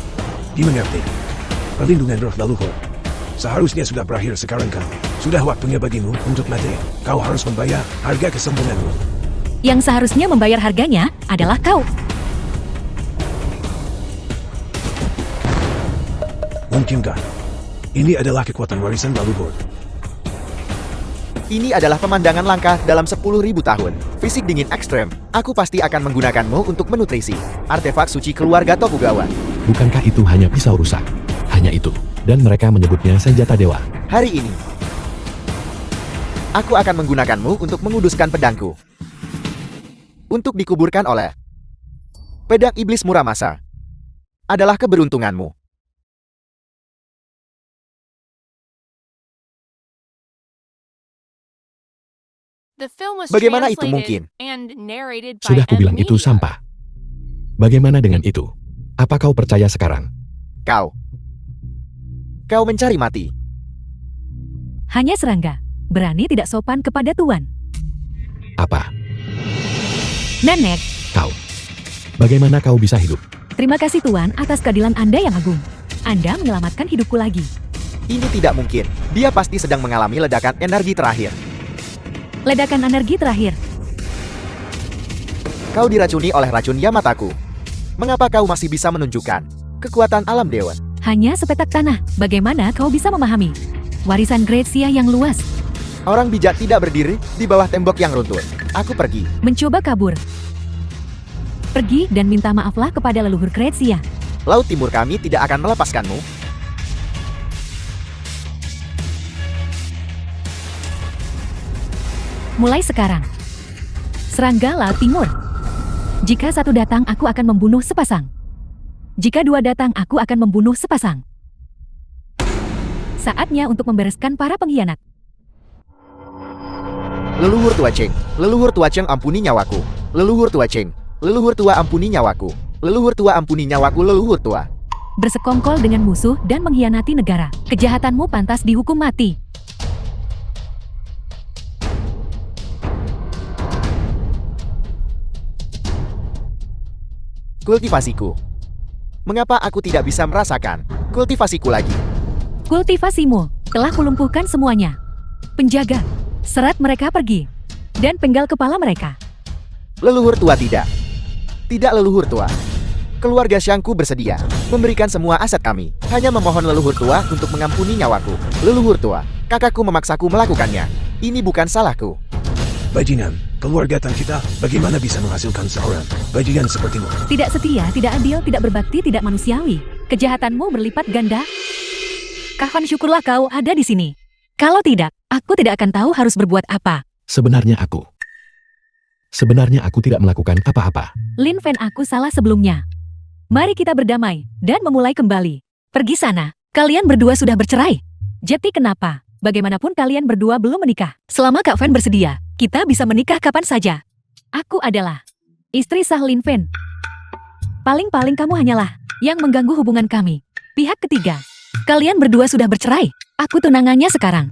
Dimengerti. Perlindungan roh leluhur. Seharusnya sudah berakhir sekarang kan. Sudah waktunya bagimu untuk mati. Kau harus membayar harga kesombonganmu. Yang seharusnya membayar harganya adalah kau. Mungkinkah? Ini adalah kekuatan warisan leluhur. Ini adalah pemandangan langka dalam 10.000 tahun. Fisik dingin ekstrem. Aku pasti akan menggunakanmu untuk menutrisi artefak suci keluarga Tokugawa. Bukankah itu hanya pisau rusak? Hanya itu. Dan mereka menyebutnya senjata dewa. Hari ini, aku akan menggunakanmu untuk menguduskan pedangku. Untuk dikuburkan oleh pedang iblis Muramasa. Adalah keberuntunganmu. The film was Bagaimana itu translated mungkin? and narrated by Sudah kubilang itu Amnesia. sampah. Bagaimana dengan itu? Apa kau percaya sekarang? Kau mencari mati. Hanya serangga. Berani tidak sopan kepada tuan. Apa? Nenek, Kau? Bagaimana kau bisa hidup? terima kasih tuan atas keadilan Anda yang agung. Anda menyelamatkan hidupku lagi. Ini tidak mungkin. Dia pasti sedang mengalami ledakan energi terakhir. Ledakan energi terakhir. Kau diracuni oleh racun Yamataku. Mengapa kau masih bisa menunjukkan kekuatan alam dewa? Hanya sepetak tanah. Bagaimana kau bisa memahami? Warisan Gracia yang luas. Orang bijak tidak berdiri di bawah tembok yang runtuh. Aku pergi. Mencoba kabur. Pergi dan minta maaflah kepada leluhur Gracia. Laut timur kami tidak akan melepaskanmu. Mulai sekarang. Serangga Laut Timur. Jika satu datang, aku akan membunuh sepasang. Jika dua datang, aku akan membunuh sepasang. Saatnya untuk membereskan para pengkhianat. Leluhur tua Cheng. Leluhur tua Cheng ampuni nyawaku. Leluhur tua Cheng. Leluhur tua ampuni nyawaku. Leluhur tua ampuni nyawaku. Leluhur tua. Bersekongkol dengan musuh dan mengkhianati negara. Kejahatanmu pantas dihukum mati. Kultivasiku. Mengapa aku tidak bisa merasakan kultivasiku lagi? Kultivasimu telah kulumpuhkan semuanya. Penjaga, serat mereka pergi. Dan penggal kepala mereka. Leluhur tua tidak. Tidak leluhur tua. Keluarga Shangku bersedia memberikan semua aset kami. Hanya memohon leluhur tua untuk mengampuni nyawaku. Leluhur tua, kakakku memaksaku melakukannya. Ini bukan salahku. Bajingan, keluarga tan kita bagaimana bisa menghasilkan seorang bajingan sepertimu? Tidak setia, tidak adil, tidak berbakti, tidak manusiawi. Kejahatanmu berlipat ganda. Kahvan, syukurlah kau ada di sini. Kalau tidak, aku tidak akan tahu harus berbuat apa. Sebenarnya aku tidak melakukan apa-apa. Lin Fen, aku salah sebelumnya. Mari kita berdamai dan memulai kembali. Pergi sana. Kalian berdua sudah bercerai. Jadi kenapa? Bagaimanapun kalian berdua belum menikah. Selama Kak Fen bersedia, kita bisa menikah kapan saja. Aku adalah istri sah Lin Fen. Paling-paling kamu hanyalah yang mengganggu hubungan kami. Pihak ketiga. Kalian berdua sudah bercerai. Aku tunangannya sekarang.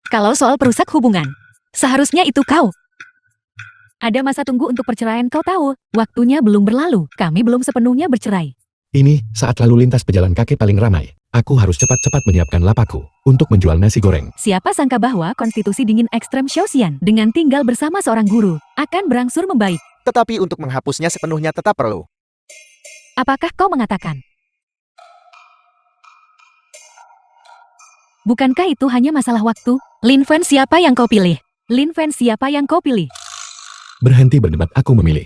Kalau soal perusak hubungan, seharusnya itu kau. Ada masa tunggu untuk perceraian, kau tahu. Waktunya belum berlalu. Kami belum sepenuhnya bercerai. Ini saat lalu lintas pejalan kaki paling ramai. Aku harus cepat-cepat menyiapkan lapakku untuk menjual nasi goreng. Siapa sangka bahwa konstitusi dingin ekstrem Xiaoxian dengan tinggal bersama seorang guru akan berangsur membaik. Tetapi untuk menghapusnya sepenuhnya tetap perlu. Apakah kau mengatakan? Bukankah itu hanya masalah waktu? Lin Fen, siapa yang kau pilih? Lin Fen, siapa yang kau pilih? Berhenti berdebat, aku memilih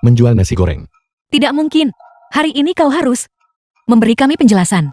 menjual nasi goreng. Tidak mungkin. Hari ini kau harus memberi kami penjelasan.